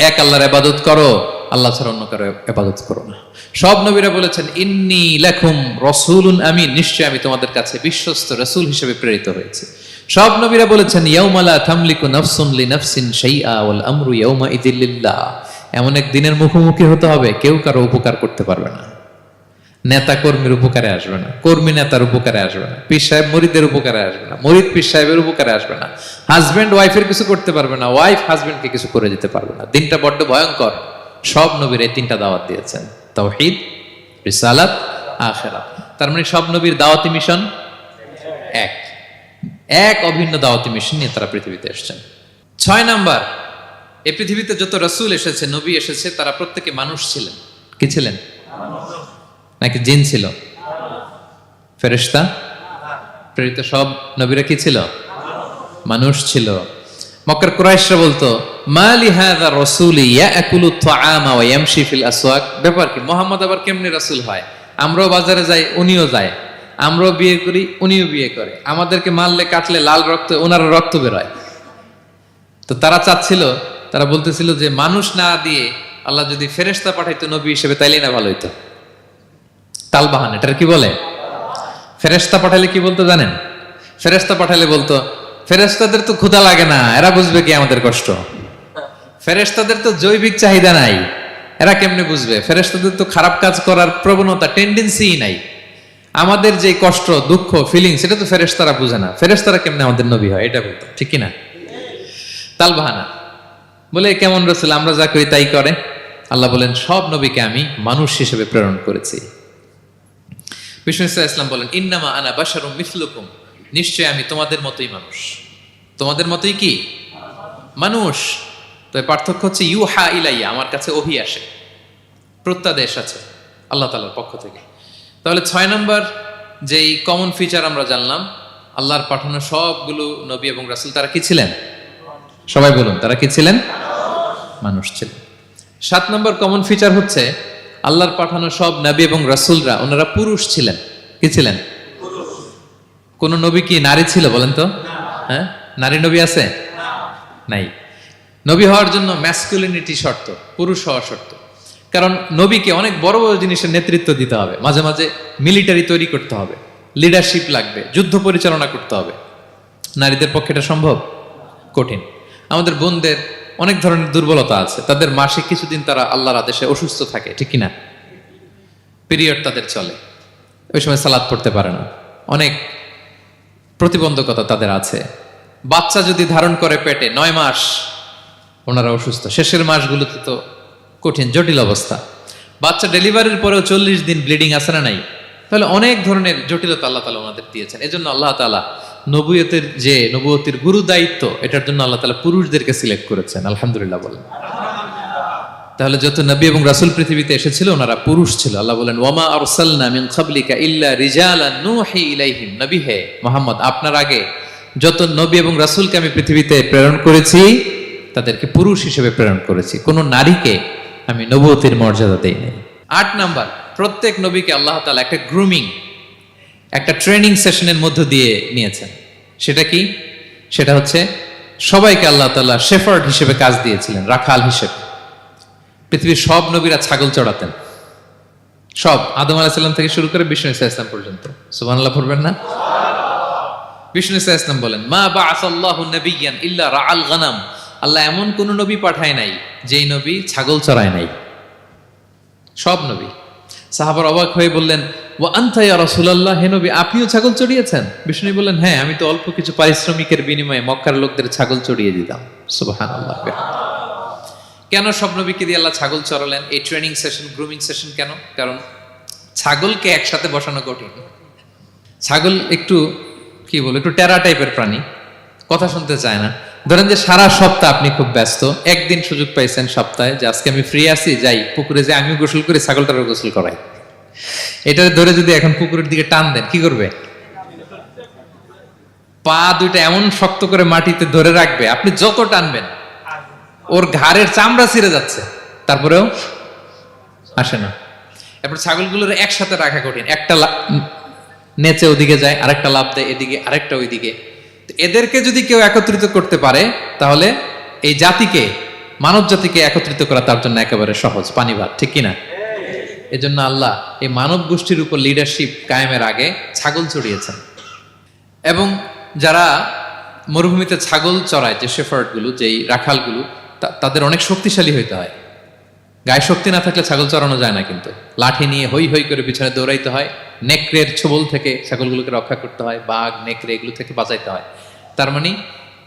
এক আল্লাহর ইবাদত করো, আল্লাহ ছাড়া অন্য কারো ইবাদত করো না। সব নবীরা বলেছেন ইন্নী লাকুম রাসূলুন আমিন, নিশ্চয় আমি তোমাদের কাছে বিশ্বস্ত রাসূল হিসেবে প্রেরিত হয়েছি। সব নবীরা বলেছেন ইয়াউমা লা তামলিকু নাফসুন লিনাফসিন শাইআ ওয়াল আমরু ইয়াউমা ইযিল লিল্লাহ। এমন এক দিনের মুখোমুখি হতে হবে কেউ কারো উপকার করতে পারবে না। নেতা কর্মীর উপকারে আসবে না, কর্মী নেতার উপকারে আসবে না, পীর সাহেব মুরিদের উপকারে আসবে না, মুরিদ পীর সাহেবের উপকারে আসবে না, হাজবেন্ড ওয়াইফের কিছু করতে পারবে না, ওয়াইফ হাজবেন্ডকে কিছু করে দিতে পারবে না। দিনটা বড্ড ভয়ঙ্কর। সব নবীর এই তিনটা দাওয়াত দিয়েছেন, তাওহীদ, রিসালাত, আখিরাত। তার মানে সব নবীর দাওয়াতি মিশন এক, এক অভিন্ন দাওয়াতি মিশন নিয়ে তারা পৃথিবীতে এসেছেন। 6 নাম্বার, এই পৃথিবীতে যত রাসূল এসেছে, নবী এসেছে, তারা প্রত্যেকে মানুষ ছিলেন। কি ছিলেন? নাকি জিন ছিল? ফেরেশতা? প্রেরিত সব নবীরা কি ছিল? মানুষ ছিল। মক্কার কুরাইশরা বলতো মা লিহাযা রাসূলি ইয়াকুলু আত-তাআমা ওয়া ইয়ামশি ফিল আসওয়াক। ব্যাপার কি, মুহাম্মদ আবার কেমনে রাসূল হয়? আমরাও বাজারে যাই, উনিও যায়, আমরাও বিয়ে করি, উনিও বিয়ে করে, আমাদেরকে মারলে কাটলে লাল রক্ত, ওনারও রক্ত বের হয়। তো তারা চাচ্ছিল, তারা বলতেছিল যে মানুষ না দিয়ে আল্লাহ যদি ফেরেশতা পাঠাইতো নবী হিসেবে, তাইলেই না ভালো হইতো। তালবাহান, এটার কি বলে? ফেরেশতা পাঠালে কি বলতো জানেন? ফেরেশতা পাঠালে বলতো ফেরেশতাদের তো ক্ষুধা লাগে না, এরা বুঝবে কি আমাদের কষ্ট? ফেরেশতাদের তো জৈবিক চাহিদা নাই, এরা কেমনে বুঝবে? ফেরেশতাদের তো খারাপ কাজ করার প্রবণতা, টেন্ডেন্সি নাই। আমাদের যে কষ্ট, দুঃখ, ফিলিং, সেটা তো ফেরেশতারা বুঝে না। ফেরেশতারা কেমনে আমাদের নবী হয়, এটা বলতো, ঠিক কিনা? তালবাহানা বলে কেমন রাসূল, আমরা যা করি তাই করে। আল্লাহ বলেন সব নবীকে আমি মানুষ হিসেবে প্রেরণ করেছি। বিষ্ণু ইসলাম বলেন ইন্নামা আনা বাশারুম মিসলুকুম, নিশ্চয় আমি তোমাদের মতোই মানুষ। তোমাদের মতোই কি মানুষ। তো পার্থক্য হচ্ছে ইউহা ইলাইয়া, আমার কাছে ওহী আসে, প্রত্যাদেশ আছে আল্লাহ তাআলার পক্ষ থেকে। তাহলে 6 নম্বর যেই কমন ফিচার আমরা জানলাম, আল্লাহর পাঠানো সবগুলো নবী এবং রাসূল তারা কি ছিলেন? সবাই বলুন, তারা কি ছিলেন? মানুষ ছিলেন। 7 নম্বর কমন ফিচার হচ্ছে আল্লাহর পাঠানো সব নবী এবং রাসূলরা ওনারা পুরুষ ছিলেন। কি ছিলেন? কোন নবী কি নারী ছিল বলেন তো? হ্যাঁ, নারী নবী আছে? নাই। নবী হওয়ার জন্য ম্যাসকুলিনিটি শর্ত, পুরুষ হওয়া শর্ত। কারণ নবীকে অনেক বড় বড় জিনিসের নেতৃত্ব দিতে হবে, মাঝে মাঝে মিলিটারি তৈরি করতে হবে, লিডারশিপ লাগবে, যুদ্ধ পরিচালনা করতে হবে। নারীদের পক্ষে এটা সম্ভব? কঠিন। আমাদের বোনদের অনেক ধরনের দুর্বলতা আছে, তাদের মাসে কিছুদিন তারা আল্লাহর আদেশে অসুস্থ থাকে, ঠিক কিনা? পিরিয়ড তাদের চলে, ওই সময় সালাত পড়তে পারে না, অনেক প্রতিবন্ধকতা তাদের আছে। বাচ্চা যদি ধারণ করে পেটে 9 মাস, ওনারা অসুস্থ। শেষের মাসগুলোতে তো কঠিন, জটিল অবস্থা। বাচ্চা ডেলিভারির পরেও 40 দিন ব্লিডিং আছে না নাই? তাহলে অনেক ধরনের জটিলতা আল্লাহ তাআলা ওনাদের দিয়েছেন। এজন্য আল্লাহ তাআলা নবুয়তের যে নবুয়তের গুরু দায়িত্ব, এটার জন্য আল্লাহ তাআলা পুরুষদেরকে সিলেক্ট করেছেন। আলহামদুলিল্লাহ বলেন। তাহলে যত নবী এবং রাসূল পৃথিবীতে এসেছিল ওনারা পুরুষ ছিল। আল্লাহ বলেন, ওয়ামা আরসালনা মিন ক্বাবলিকা ইল্লা রিজালান নূহি ইলাইহিম। নবী হে মুহাম্মদ, আপনার আগে যত নবী এবং রাসূলকে আমি পৃথিবীতে প্রেরণ করেছি তাদেরকে পুরুষ হিসেবে প্রেরণ করেছি, কোনো নারীকে আমি নবুয়তের মর্যাদা দেই নাই। 8 নাম্বার, প্রত্যেক নবীকে আল্লাহ তাআলা একটা গ্রুমিং, একটা ট্রেনিং সেশনের মধ্য দিয়ে নিয়েছেন। সেটা কি? সেটা হচ্ছে সবাইকে আল্লাহ তাআলা শেফার্ড হিসেবে কাজ দিয়েছিলেন, রাখাল হিসেবে। পৃথিবীর সব নবীরা ছাগল চড়াতেন, সব, আদম আলাইহিস সালাম থেকে শুরু করে বিষ্ণু ইসা ইসলাম পর্যন্ত। সুবহানাল্লাহ পড়বেন না? বিষ্ণু ইসা ইসলাম বলেন, মা বাআসাল্লাহু নাবিয়্যান ইল্লা রাআল গানাম। আল্লাহ এমন কোন নবী পাঠায় নাই যেই নবী ছাগল চড়ায় নাই, সব নবী। সাহাবার অবাক হয়ে বললেন, ওয়া আনতা ইয়া রাসূলুল্লাহ, হে নবী আপনিও ছাগল চড়িয়েছেন? বিষ্ণু বললেন, হ্যাঁ, আমি তো অল্প কিছু পারিশ্রমিকের বিনিময়ে মক্কার লোকদের ছাগল চড়িয়ে দিতাম। সুবহানাল্লাহ। কেন সব নবীকে দিয়ে আল্লাহ ছাগল চড়ালেন? এই ট্রেনিং সেশন, গ্রুমিং সেশন কেন? কারণ ছাগলকে একসাথে বসানো কঠিন। ছাগল একটু কি বলবো, একটু টেরা টাইপের প্রাণী, কথা শুনতে চায় না। ধরেন যে সারা সপ্তাহ আপনি খুব ব্যস্ত, একদিন সুযোগ পাইছেন সপ্তাহে যে আজকে আমি ফ্রি আছি, যাই পুকুরে যে আমিও গোসল করি, ছাগলটারও গোসল করাই। এটা ধরে যদি এখন পুকুরের দিকে টান দেন, কি করবে? পা দুইটা এমন শক্ত করে মাটিতে ধরে রাখবে, আপনি যত টানবেন ওর ঘাড়ের চামড়া ছিঁড়ে যাচ্ছে, তারপরেও আসে না। এরপর ছাগলগুলোর একসাথে রাখা কঠিন, একটা নেচে ওদিকে যায়, আরেকটা লাফ দেয় এদিকে, আরেকটা ওইদিকে। এদেরকে যদি কেউ একত্রিত করতে পারে তাহলে এই জাতিকে, মানব জাতিকে একত্রিত করা তার জন্য একেবারে সহজ, পানি ভাত, ঠিক কিনা? এজন্য আল্লাহ এই মানব গোষ্ঠীর উপর লিডারশিপ কায়েমের আগে ছাগল চড়িয়েছেন। এবং যারা মরুভূমিতে ছাগল চড়ায়, যে শেফার্ড গুলো, যেই রাখালগুলো, তাদের অনেক শক্তিশালী হইতে হয়। গায়ে শক্তি না থাকলে ছাগল চড়ানো যায় না, কিন্তু লাঠি নিয়ে হই হই করে পিছনে দৌড়াইতে হয়, নেকড়ের ছোবল থেকে ছাগলগুলোকে রক্ষা করতে হয়, বাঘ নেকড়ে এগুলো থেকে বাঁচাইতে হয়। তার মানে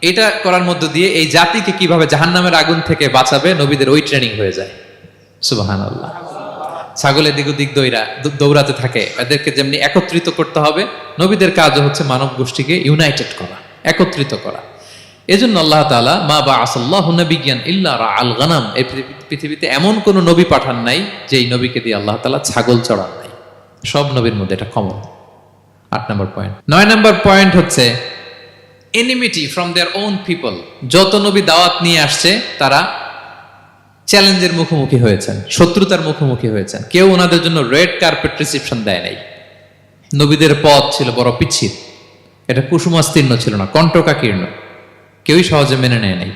এটা করার মধ্য দিয়ে এই জাতিকে কিভাবে জাহান্নামের আগুন থেকে বাঁচাবে, নবীদের ওই ট্রেনিং হয়ে যায়। সুবহানাল্লাহ। ছাগল এদিক ওদিক দৌড়াতে থাকে, এদেরকে যেমনি একত্রিত করতে হবে, নবীদের কাজও হচ্ছে মানব গোষ্ঠীকে ইউনাইটেড করা, একত্রিত করা। এজন্য আল্লাহ তাআলা মা বাআসাল্লাহু নাবিয়্যান ইল্লা রাআল গানাম, এই পৃথিবীতে এমন কোন নবী পাঠান নাই যেই নবীকে দিয়ে আল্লাহ তাআলা ছাগল চড়ান নাই। সব নবীর মধ্যে এটা কমন। 8 নম্বর পয়েন্ট। 9 নম্বর পয়েন্ট হচ্ছে enmity from their own people. যত নবী দাওয়াত নিয়ে আসছে তারা চ্যালেঞ্জের মুখোমুখি হয়েছেন, শত্রুতার মুখোমুখি হয়েছেন। কেউ ওনাদের জন্য রেড কার্পেট রিসেপশন দেয় নাই। নবীদের পথ ছিল বড় পিচ্ছিল, এটা কুসুমাস্তীর্ণ ছিল না, কণ্টকাকীর্ণ। কেউই সহজে মেনে নেয় নাই।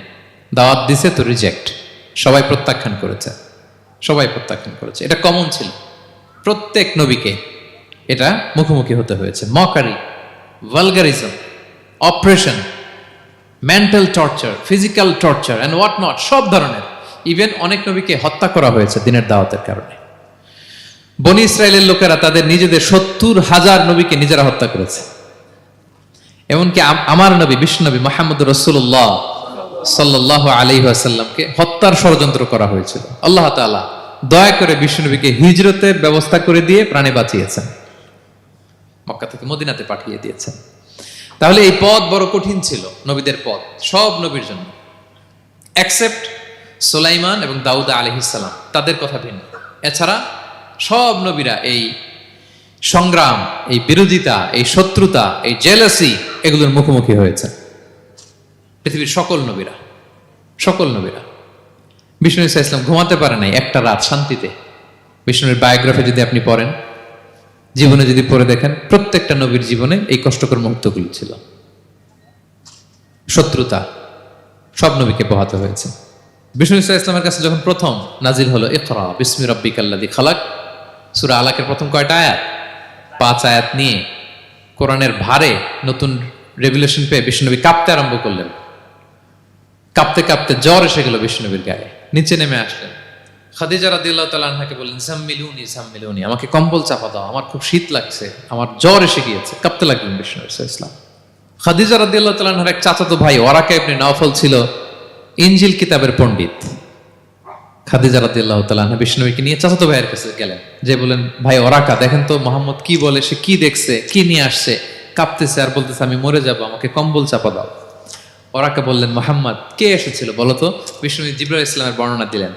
দাওয়াত দিছে তো রিজেক্ট, সবাই প্রত্যাখ্যান করেছে, সবাই প্রত্যাখ্যান করেছে। এটা কমন ছিল, প্রত্যেক নবীকে এটা মুখোমুখি হতে হয়েছে। Mockery, vulgarism, operation, mental torture, physical torture and what not, সব ধরনের। ইভেন অনেক নবীকে হত্যা করা হয়েছে দিনের দাওয়াতের কারণে। বনি ইসরায়েলের লোকেরা তাদের নিজেদের 70,000 নবীকে নিজেরা হত্যা করেছে। এমনকি আমার নবী বিষ্ণু নবী মুহাম্মদ রাসূলুল্লাহ সাল্লাল্লাহু আলাইহি ওয়াসাল্লামকে হত্যার ষড়যন্ত্র করা হয়েছিল। আল্লাহ তাআলা দয়া করে বিষ্ণু নবীকে হিজরতের ব্যবস্থা করে দিয়ে প্রাণে বাঁচিয়েছেন, মক্কা থেকে মদিনাতে পাঠিয়ে দিয়েছেন। তাহলে এই পথ বড় কঠিন ছিল, নবীদের পথ, সব নবীর জন্য, এক্সেপ্ট সুলাইমান এবং দাউদ আলাইহিস সালাম, তাদের কথা ভিন্ন। এছাড়া সব নবীরা এই সংগ্রাম, এই বিরোধিতা, এই শত্রুতা, এই জেলাসি, এগুলোর মুখোমুখি হয়েছে পৃথিবীর সকল নবীরা, সকল নবীরা। বিষ্ণু ইসা ইসলাম ঘুমাতে পারে নাই একটা রাত শান্তিতে। বিষ্ণুর বায়োগ্রাফি যদি আপনি পড়েন, জীবনে যদি পড়ে দেখেন, প্রত্যেকটা নবীর জীবনে এই কষ্টকর মুহূর্তগুলো ছিল। শত্রুতা সব নবীকে পোহাতে হয়েছে। বিষ্ণু ইসা ইসলামের কাছে যখন প্রথম নাজিল হলো ইকরা বিসমি রাব্বিকাল্লাযী খালাক, সূরা আলাকের প্রথম কয়টা আয়াত? 5 আয়াত নিয়ে কোরআনের ভারে নতুন রেভেলেশন পেয়ে বিষ্ণুনবী কাঁপতে আরম্ভ করলেন। কাঁপতে কাঁপতে জ্বর এসে গেল বিষ্ণুনবীর গায়ে, নিচে নেমে আসলেন। খাদিজা রাদিয়াল্লাহু তাআলা আনহাকে বললেন, জাম্মিলুনি জাম্মিলুনি, আমাকে কম্বল চাপা দাও, আমার খুব শীত লাগছে, আমার জ্বর এসে গিয়েছে। কাঁপতে লাগলেন বিষ্ণু ইসলাম। খাদিজা রাদিয়াল্লাহু তাআলা আনহার এক চাচাতো ভাই ওয়ারাকা ইবনে নওফল ছিল ইনজিল কিতাবের পণ্ডিত। খাদিজা রাদিয়াল্লাহু তাআলা আনহা বিষ্ণুনবীকে নিয়ে চাচাতো ভাইয়ের কাছে গেলেন, যে বলেন, ভাই ওরাকা, দেখেন তো মুহাম্মদ কি বলে, সে কি দেখছে, কি নিয়ে আসছে, কাঁপতেছে আর বলতেছে আমি মরে যাব, আমাকে কম্বল চাপা দাও। ওরাকা বললেন, মোহাম্মদ কে এসেছিল বলতো? বিষ্ণু জিবরাইল ইসলামের বর্ণনা দিলেন।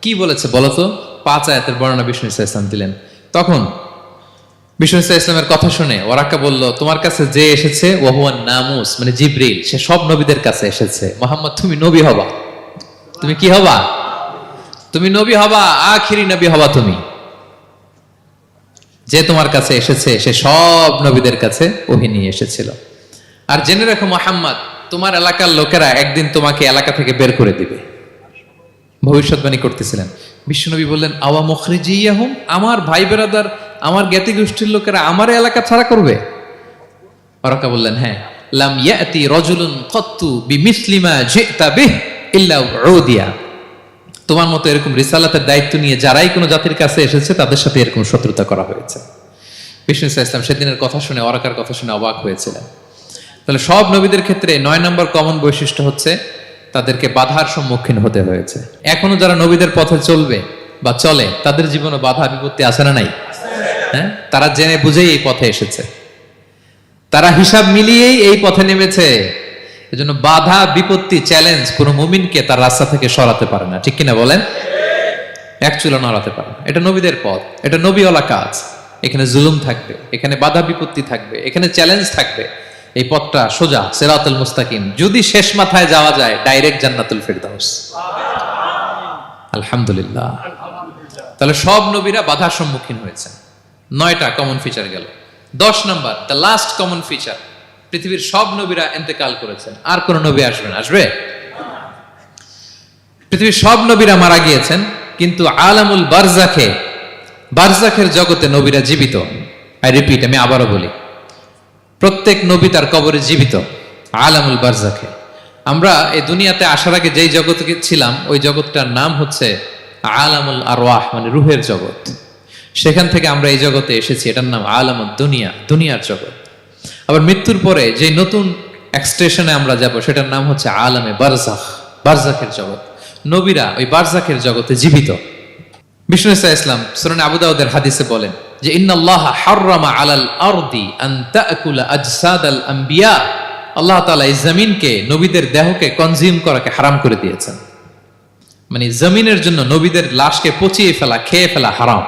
কি বলেছে বলতো? 5 আয়াতের বর্ণনা বিষ্ণু ইসলাম দিলেন। তখন বিষ্ণু ইসলামের কথা শুনে ওরাকা বলল, তোমার কাছে যে এসেছে ওহুয়ান নামুস, মানে জিবরিল, সে সব নবীদের কাছে এসেছে। মোহাম্মদ তুমি নবী হবা। তুমি কি হবা? তুমি নবী হবা, আখিরি নবী হবা তুমি। যে তোমার কাছে এসেছে সে সব নবীদের কাছে ওহী নিয়ে এসেছিল। আর জেনে রাখো মোহাম্মদ, তোমার এলাকার লোকেরা একদিন তোমাকে এলাকা থেকে বের করে দিবে। ভবিষ্যৎবাণী করতেছিলেন। বিশ্বনবী বললেন, আওয়া মুখরিজিয়াহুম, আমার ভাই বেরাদার, আমার জ্ঞাতি গোষ্ঠীর লোকেরা আমার এলাকা ছাড়া করবে? ওরাকা বললেন, হ্যাঁ। লাম ইয়াতি রাজুলুন ক্বাত্তু বিমিসলি মা জিতা বিহি ইল্লা উদিয়া। তোমার মতো এরকম রিসালাতের দায়িত্ব নিয়ে যারাই কোনো জাতির কাছে এসেছে তাদের সাথে এরকম শত্রুতা করা হয়েছে। বিষ্ণু ইসলাম সেদিনের কথা শুনে, ওরাকার কথা শুনে অবাক হয়েছিলেন। তাহলে সব নবীদের ক্ষেত্রে 9 নম্বর কমন বৈশিষ্ট্য হচ্ছে তাদেরকে বাধার সম্মুখীন হতে হয়েছে। এখনো যারা নবীদের পথে চলবে বা চলে তাদের জীবনে বাধা বিপত্তি আছে না নাই? হ্যাঁ, তারা জেনে বুঝেই এই পথে এসেছে, তারা হিসাব মিলিয়েই এই পথে নেমেছে। এজন্য বাধা বিপত্তি চ্যালেঞ্জ কোন মুমিনকে তার রাস্তা থেকে সরাতে পারে না, ঠিক কিনা বলেন? এক চুলো নড়াতে পারে না। এটা নবীদের পথ, এটা নবীওয়ালা কাজ। এখানে জুলুম থাকবে, এখানে বাধা বিপত্তি থাকবে, এখানে চ্যালেঞ্জ থাকবে। এই পথটা সোজা, সিরাতুল মুস্তাকিম। যদি শেষ মাথায় যাওয়া যায়, ডাইরেক্ট জান্নাতুল ফিরদাউস। আলহামদুলিল্লাহ। তাহলে সব নবীরা বাধার সম্মুখীন হয়েছে। 9টা কমন ফিচার গেল। 10 নম্বর, দ্য লাস্ট কমন ফিচার, পৃথিবীর সব নবীরা ইন্তেকাল করেছেন, আর কোন নবী আসবে না? আসবে? পৃথিবীর সব নবীরা মারা গিয়েছেন, কিন্তু আলামুল বারজাখে, বারজাখের জগতে নবীরা জীবিত। আই রিপিট, আমি আবারও বলি, প্রত্যেক নবী তার কবরে জীবিত। আলামুল বারজাখে। আমরা এই দুনিয়াতে আসার আগে যেই জগতে ছিলাম, ওই জগৎটার নাম হচ্ছে আলামুল আরওয়াহ, মানে রুহের জগৎ। সেখান থেকে আমরা এই জগতে এসেছি, এটার নাম আলামুদ দুনিয়া, দুনিয়ার জগৎ। আবার মৃত্যুর পরে যে নতুন এক্সটেশনে আমরা যাব, সেটার নাম হচ্ছে আলামে বারজাখ, বারজাখের জগৎ। নবীরা ওই বারজাখের জগতে জীবিত। বিষ্ণু ইসলাম সূরা আবু দাউদের হাদিসে বলেন যে, ইন্নাল্লাহা হাররামা আলাল আরদি আন তাকুলা আজসাদাল আম্বিয়া। আল্লাহ তাআলা এই জমিনকে, নবীদের দেহকে কনজিউম করাকে হারাম করে দিয়েছেন। মানে জমিনের জন্য নবীদের লাশকে পচিয়ে ফেলা, খেয়ে ফেলা হারাম।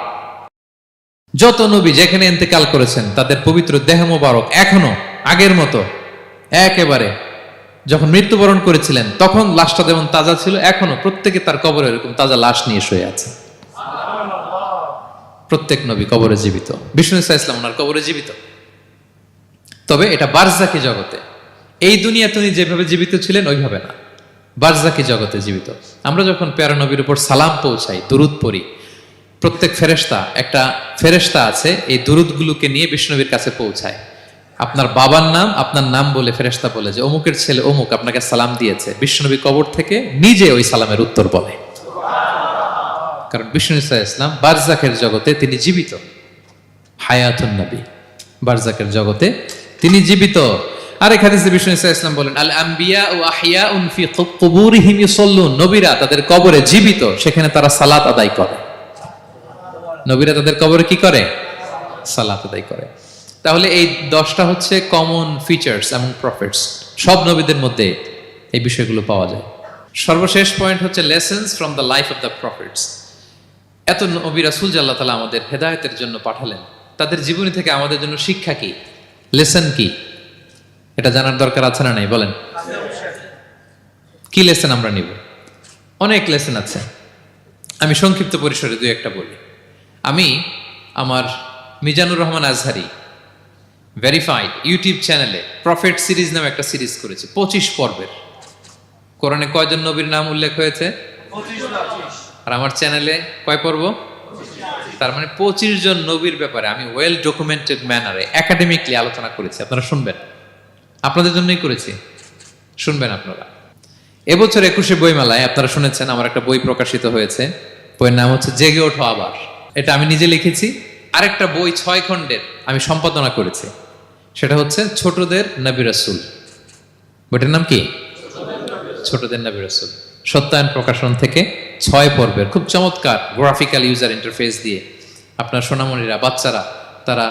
যত নবী যেখানে ইন্তেকাল করেছেন, তাদের পবিত্র দেহ মোবারক এখনো আগের মতো একেবারে যখন মৃত্যুবরণ করেছিলেন তখন লাশটা যেমন তাজা ছিল, এখনো প্রত্যেকে তার কবরে এরকম তাজা লাশ নিয়ে শুয়ে আছে। প্রত্যেক নবী কবরে জীবিত। বিষ্ণু ইসলাম ওনার কবরে জীবিত। তবে এটা বারজাকি জগতে। এই দুনিয়া তিনি যেভাবে জীবিত ছিলেন ওইভাবে না, বারজাকি জগতে জীবিত। আমরা যখন প্যারা নবীর উপর সালাম পৌঁছাই, দুরুদ পড়ি, প্রত্যেক ফেরেশতা, একটা ফেরেশতা আছে এই দুরুদগুলোকে নিয়ে বিষ্ণুনবীর কাছে পৌঁছায়। আপনার বাবার নাম, আপনার নাম বলে ফেরেশতা বলে যে অমুকের ছেলে অমুক আপনাকে সালাম দিয়েছে। বিষ্ণুনবী কবর থেকে নিজে ওই সালামের উত্তর বলে, কারণ বিষ্ণু ইসলাম বারজাকের জগতে তিনি জীবিত। হায়াতুন নবী, বারজাকের জগতে তিনি জীবিত। আরেক হাদিসে বিষ্ণু ইসলাম বলেন, আল আম্বিয়া ও আহিয়াউন ফি কুবুরিহিম ইউসাল্লুন। নবীরা তাদের কবরে জীবিত, সেখানে তারা সালাত আদায় করে। নবীরা তাদের কবরে কি করে? সালাত আদায় করে। তাহলে এই 10টা হচ্ছে কমন ফিচার্স এবং প্রফিটস। সব নবীদের মধ্যে এই বিষয়গুলো পাওয়া যায়। সর্বশেষ পয়েন্ট হচ্ছে lessons from the life of the profits. এত নবী রাসূল যে আল্লাহ তাআলা আমাদের হেদায়েতের জন্য পাঠালেন, তাদের জীবনী থেকে আমাদের জন্য শিক্ষা কি, লেসন কি, এটা জানার দরকার আছে না নাই? বলেন, কি লেসন আমরা নিব? অনেক লেসন আছে। আমি সংক্ষিপ্ত পরিসরে 2-1টা বলি। আমি আমার মিজানুর রহমান আজহারি ভেরিফাইড ইউটিউব চ্যানেলে প্রফেট সিরিজ নামে একটা সিরিজ করেছি, 25 পর্বের। কোরআনে কয়জন নবীর নাম উল্লেখ হয়েছে? 25। আর আমার চ্যানেলে কয় পর্ব? তার মানে 25 জন নবীর ব্যাপারে আমি ওয়েল ডকুমেন্টেড ম্যানারে একাডেমিকলি আলোচনা করেছি। আপনারা শুনবেন, আপনাদের জন্যই করেছি, শুনবেন আপনারা। এবছর 21শে বইমেলায় আপনারা শুনেছেন আমার একটা বই প্রকাশিত হয়েছে। বইয়ের নাম হচ্ছে জেগে ওঠো আবার। এটা আমি নিজে লিখেছি। আরেকটা বই 6 খণ্ডের আমি সম্পাদনা করেছি, সেটা হচ্ছে ছোটদের নবী রাসূল। বইটার নাম কি? ছোটদের নবী রাসূল। সত্যায়ন প্রকাশন থেকে 6 পর্বের খুব চমৎকার গ্রাফিক্যাল ইউজার ইন্টারফেস দিয়ে আপনার সোনামণিরা, বাচ্চারা তারা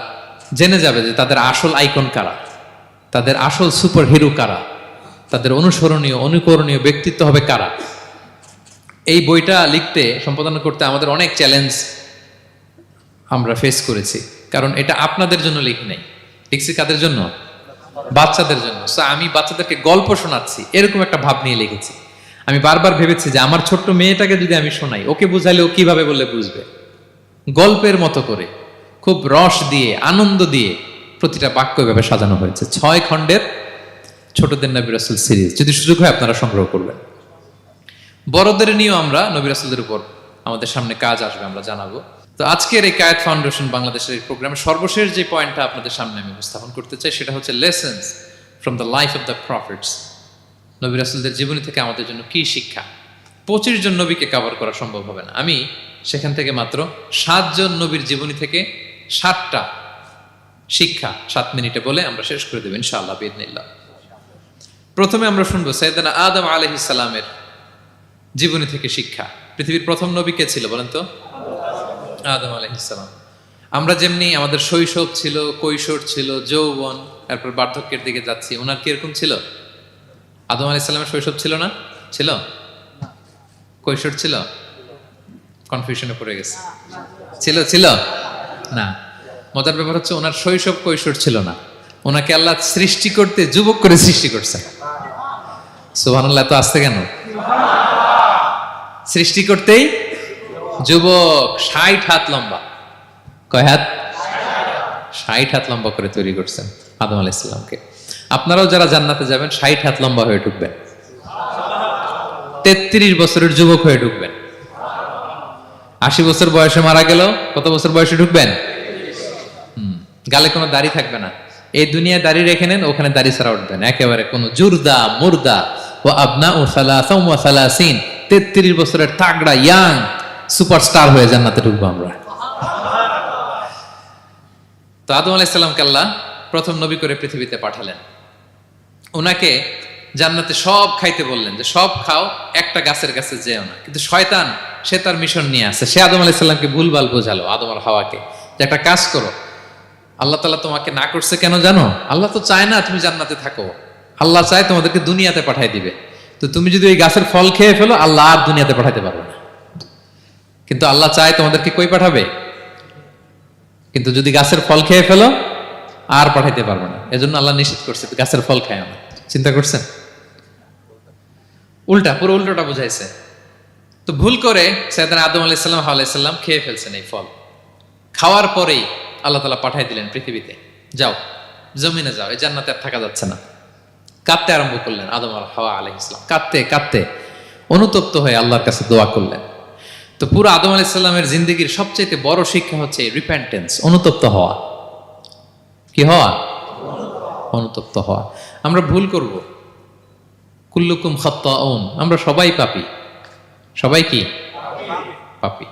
জেনে যাবে যে তাদের আসল আইকন কারা, তাদের আসল সুপার হিরো কারা, তাদের অনুসরণীয় অনুকরণীয় ব্যক্তিত্ব হবে কারা। এই বইটা লিখতে সম্পাদনা করতে আমাদের অনেক চ্যালেঞ্জ আমরা ফেস করেছি, কারণ এটা আপনাদের জন্য লিখি নাই, লিখছি কাদের জন্য? বাচ্চাদের জন্য। সো আমি বাচ্চাদেরকে গল্প শোনাচ্ছি এরকম একটা ভাব নিয়ে লিখেছি। আমি বারবার ভেবেছি যে আমার ছোট্ট মেয়েটাকে যদি আমি শোনাই, ওকে বুঝাইলে ও কিভাবে বললে বুঝবে। গল্পের মতো করে খুব রস দিয়ে আনন্দ দিয়ে প্রতিটা বাক্য এভাবে সাজানো হয়েছে। 6 খণ্ডের ছোটদের নবী রাসূল সিরিজ, যদি সুযোগ হয় আপনারা সংগ্রহ করবেন। বড়দের নিয়েও আমরা নবী রাসূলদের উপর আমাদের সামনে কাজ আসবে, আমরা জানাবো। তো আজকের এই কায়েত ফাউন্ডেশন বাংলাদেশের এই প্রোগ্রামে সর্বশেষ যে পয়েন্টটা আপনাদের সামনে আমি উপস্থাপন করতে চাই সেটা হচ্ছে lessons from the life of the profits. নবী রাসূলদের জীবনী থেকে আমাদের জন্য কি শিক্ষা। 25 জন নবীকে কভার করা সম্ভব হবে না, আমি সেখান থেকে মাত্র 7 জন নবীর জীবনী থেকে 7টা শিক্ষা 7 মিনিটে বলে আমরা শেষ করে দেব ইনশাআল্লাহ বিইذنিল্লাহ। প্রথমে আমরা শুনবো সাইয়েদনা আদম আলাইহিস সালামের জীবনী থেকে শিক্ষা। পৃথিবীর প্রথম নবী কে ছিল বলেন তো? আদম আলাইহিস সালাম। আমরা যেমনি আমাদের শৈশব ছিল, কৈশোর ছিল, যৌবন, তারপর বার্ধক্যের দিকে যাচ্ছি, ওনার কি এরকম ছিল? আদম আলাইহিস সালামের শৈশব ছিল না? ছিল? কৈশোর ছিল? কনফিউশনে পড়ে গেছে। ছিল? ছিল না। মজার ব্যাপার হচ্ছে ওনার শৈশব কৈশোর ছিল না, ওনাকে আল্লাহ সৃষ্টি করতে যুবক করে সৃষ্টি করছে। সুবহানাল্লাহ, এত আসতে কেন? সৃষ্টি করতেই যুবক, 60 হাত লম্বা। কয় হাত? 60 হাত লম্বা করে তৈরি করছেন আদম আলাইহিস সালামকে। আপনারাও যারা জান্নাতে যাবেন 60 হাত লম্বা হয়ে ঢুকবেন, 33 বছরের যুবক হয়ে ঢুকবেন। 80 বছর বয়সে মারা গেল, কত বছর বয়সে ঢুকবেন? গালে কোনো দাড়ি থাকবে না। এই দুনিয়ায় দাড়ি রেখে নেন, ওখানে দাড়ি ছাড়া উঠবেন একেবারে কোনো জুরদা মুর্দা। ও আবনা ও সালাসা ওয়া সালাসিন, 33 বছরের তাগড়া ইয়াং সুপারস্টার হয়ে জান্নাতে ঢুকবো আমরা। তো আদম আলাইহিস সালামকে আল্লাহ প্রথম নবী করে পৃথিবীতে পাঠালেন। ওনাকে জান্নাতে সব খাইতে বললেন যে সব খাও, একটা গাছের কাছে যেও না। কিন্তু শয়তান সে তার মিশন নিয়ে আসে, সে আদম আলাইহিস সালামকে ভুলভাল বোঝালো, আদম আর হাওয়াকে, যে একটা কাজ করো, আল্লাহ তাআলা তোমাকে না করছে কেন জানো? আল্লাহ তো চায় না তুমি জান্নাতে থাকো, আল্লাহ চায় তোমাদেরকে দুনিয়াতে পাঠাই দিবে। তো তুমি যদি ওই গাছের ফল খেয়ে ফেলো, আল্লাহ আর দুনিয়াতে পাঠাইতে পারবে না। কিন্তু আল্লাহ চায় তোমাদেরকে কই পাঠাবে? কিন্তু যদি গাছের ফল খেয়ে ফেলো আর পাঠাইতে পারবে না। এজন্য আল্লাহ নিষেধ করছে গাছের ফল খায় না। চিন্তা করছেন? উল্টা, পুরো উল্টোটা বুঝাইছে। তো ভুল করে সাইয়েদনা আদম আলাইহিস সালাম হাওয়া আলাইহিস সালাম খেয়ে ফেলছেন এই ফল। খাওয়ার পরেই আল্লাহ তাআলা পাঠাই দিলেন পৃথিবীতে, যাও জমিনে যাও, এই জান্নাতে আর থাকা যাচ্ছে না। কাঁদতে আরম্ভ করলেন আদম আর হাওয়া আলাইহিস সালাম, কাঁদতে কাঁদতে অনুতপ্ত হয়ে আল্লাহর কাছে দোয়া করলেন। তো পুরো আদম আলাইহিস সালামের জিন্দেগির সবচেয়ে বড় শিক্ষা হচ্ছে রিপেন্টেন্স, অনুতপ্ত হওয়া। কি হওয়া? অনুতপ্ত হওয়া। আমরা ভুল করব, কুল্লুকুম খাত্তাউন, আমরা সবাই পাপী। সবাই কি? পাপী।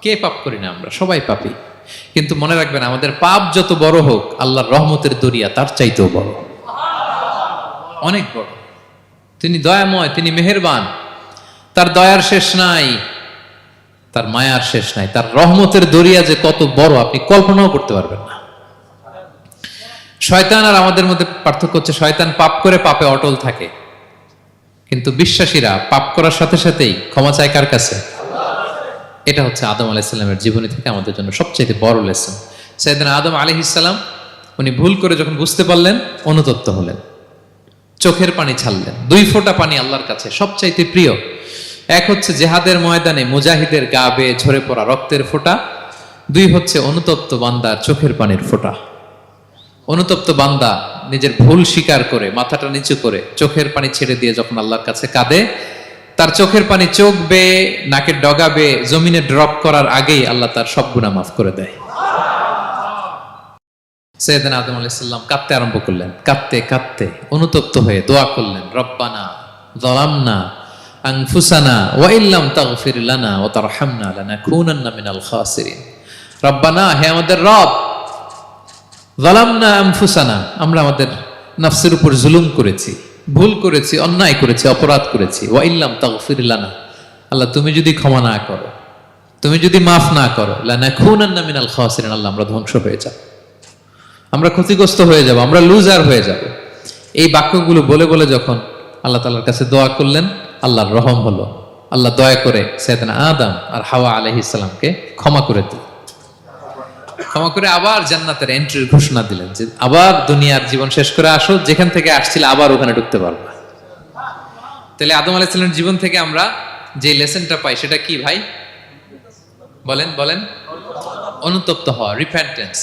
কে পাপ করি না? আমরা সবাই পাপী। কিন্তু মনে রাখবেন, আমাদের পাপ যত বড় হোক, আল্লাহর রহমতের দরিয়া তার চাইতেও বড়, অনেক বড়। তিনি দয়াময়, তিনি মেহেরবান, তার দয়ার শেষ নাই, তার মায়ার শেষ নাই। তার রহমতের দরিয়া যে কত বড় আপনি কল্পনাও করতে পারবেন না। শয়তান আর আমাদের মধ্যে পার্থক্য হচ্ছে, শয়তান পাপ করে পাপে অটল থাকে, কিন্তু বিশ্বাসীরা পাপ করার সাথে সাথেই ক্ষমা চায় কার কাছে? এটা হচ্ছে আদম আলাইহিস সালামের জীবনী থেকে আমাদের জন্য সবচেয়ে বড় লেসন। সাইয়েদনা আদম আলাইহিস সালাম উনি ভুল করে যখন বুঝতে পারলেন, অনুতপ্ত হলেন, চোখের পানি ছাড়লেন। 2 ফোঁটা পানি আল্লাহর কাছে সবচাইতে প্রিয়। এক হচ্ছে জেহাদের ময়দানে মুজাহিদের গা বেয়ে ঝরে পড়া রক্তের ফোঁটা, 2 হচ্ছে অনুতপ্ত বান্দার চোখের পানির ফোঁটা। অনুতপ্ত বান্দা নিজের ভুল স্বীকার করে মাথাটা নিচু করে চোখের পানি ছেড়ে দিয়ে যখন আল্লাহর কাছে কাঁদে, তার চোখের পানি চোখ বেয়ে নাকের ডগা বেয়ে জমিনে ড্রপ করার আগেই আল্লাহ তার সব গুনাহ মাফ করে দেয়। সাইয়েদনা আদম আলাইহিস সালাম কাঁদতে আরম্ভ করলেন, কাঁদতে কাঁদতে অনুতপ্ত হয়ে দোয়া করলেন, রব্বানা যালামনা আনফুসানা ওয়া ইল্লাম তাগফির লানা ওয়া তারহামনা লানাকুনান্না মিনাল খাসিরিন। রব্বানা, হে আমাদের রব, যালামনা আনফুসানা, আমরা আমাদের নফসের উপর জুলুম করেছি, ভুল করেছি, অন্যায় করেছি, অপরাধ করেছি। ওয়া ইল্লাম তাগফির লানা, আল্লাহ তুমি যদি ক্ষমা না করো, তুমি যদি মাফ না করো, লানাকুনান্না মিনাল খাসিরিন, আল্লাহ আমরা ধ্বংস হয়ে যাব। আমরা ক্ষতিগ্রস্ত হয়ে যাব, আমরা লুজার হয়ে যাব। এই বাক্যগুলো বলে বলে যখন আল্লাহ তাআলার কাছে দোয়া করলেন, আল্লাহর রহম হলো। আল্লাহ দয়া করে সাইয়েদনা আদম আর হাওয়া আলাইহিস সালামকে ক্ষমা করে দিলেন। ক্ষমা করে আবার জান্নাতের এন্ট্রির ঘোষণা দিলেন যে আবার দুনিয়ার জীবন শেষ করে আসো, যেখান থেকে আসছিলে আবার ওখানে ঢুকতে পারবা। তাহলে আদম আলাইহিস সালামের জীবন থেকে আমরা যে লেসনটা পাই সেটা কি ভাই? বলেন বলেন। অনুতপ্ত হওয়া, রিপেন্টেন্স।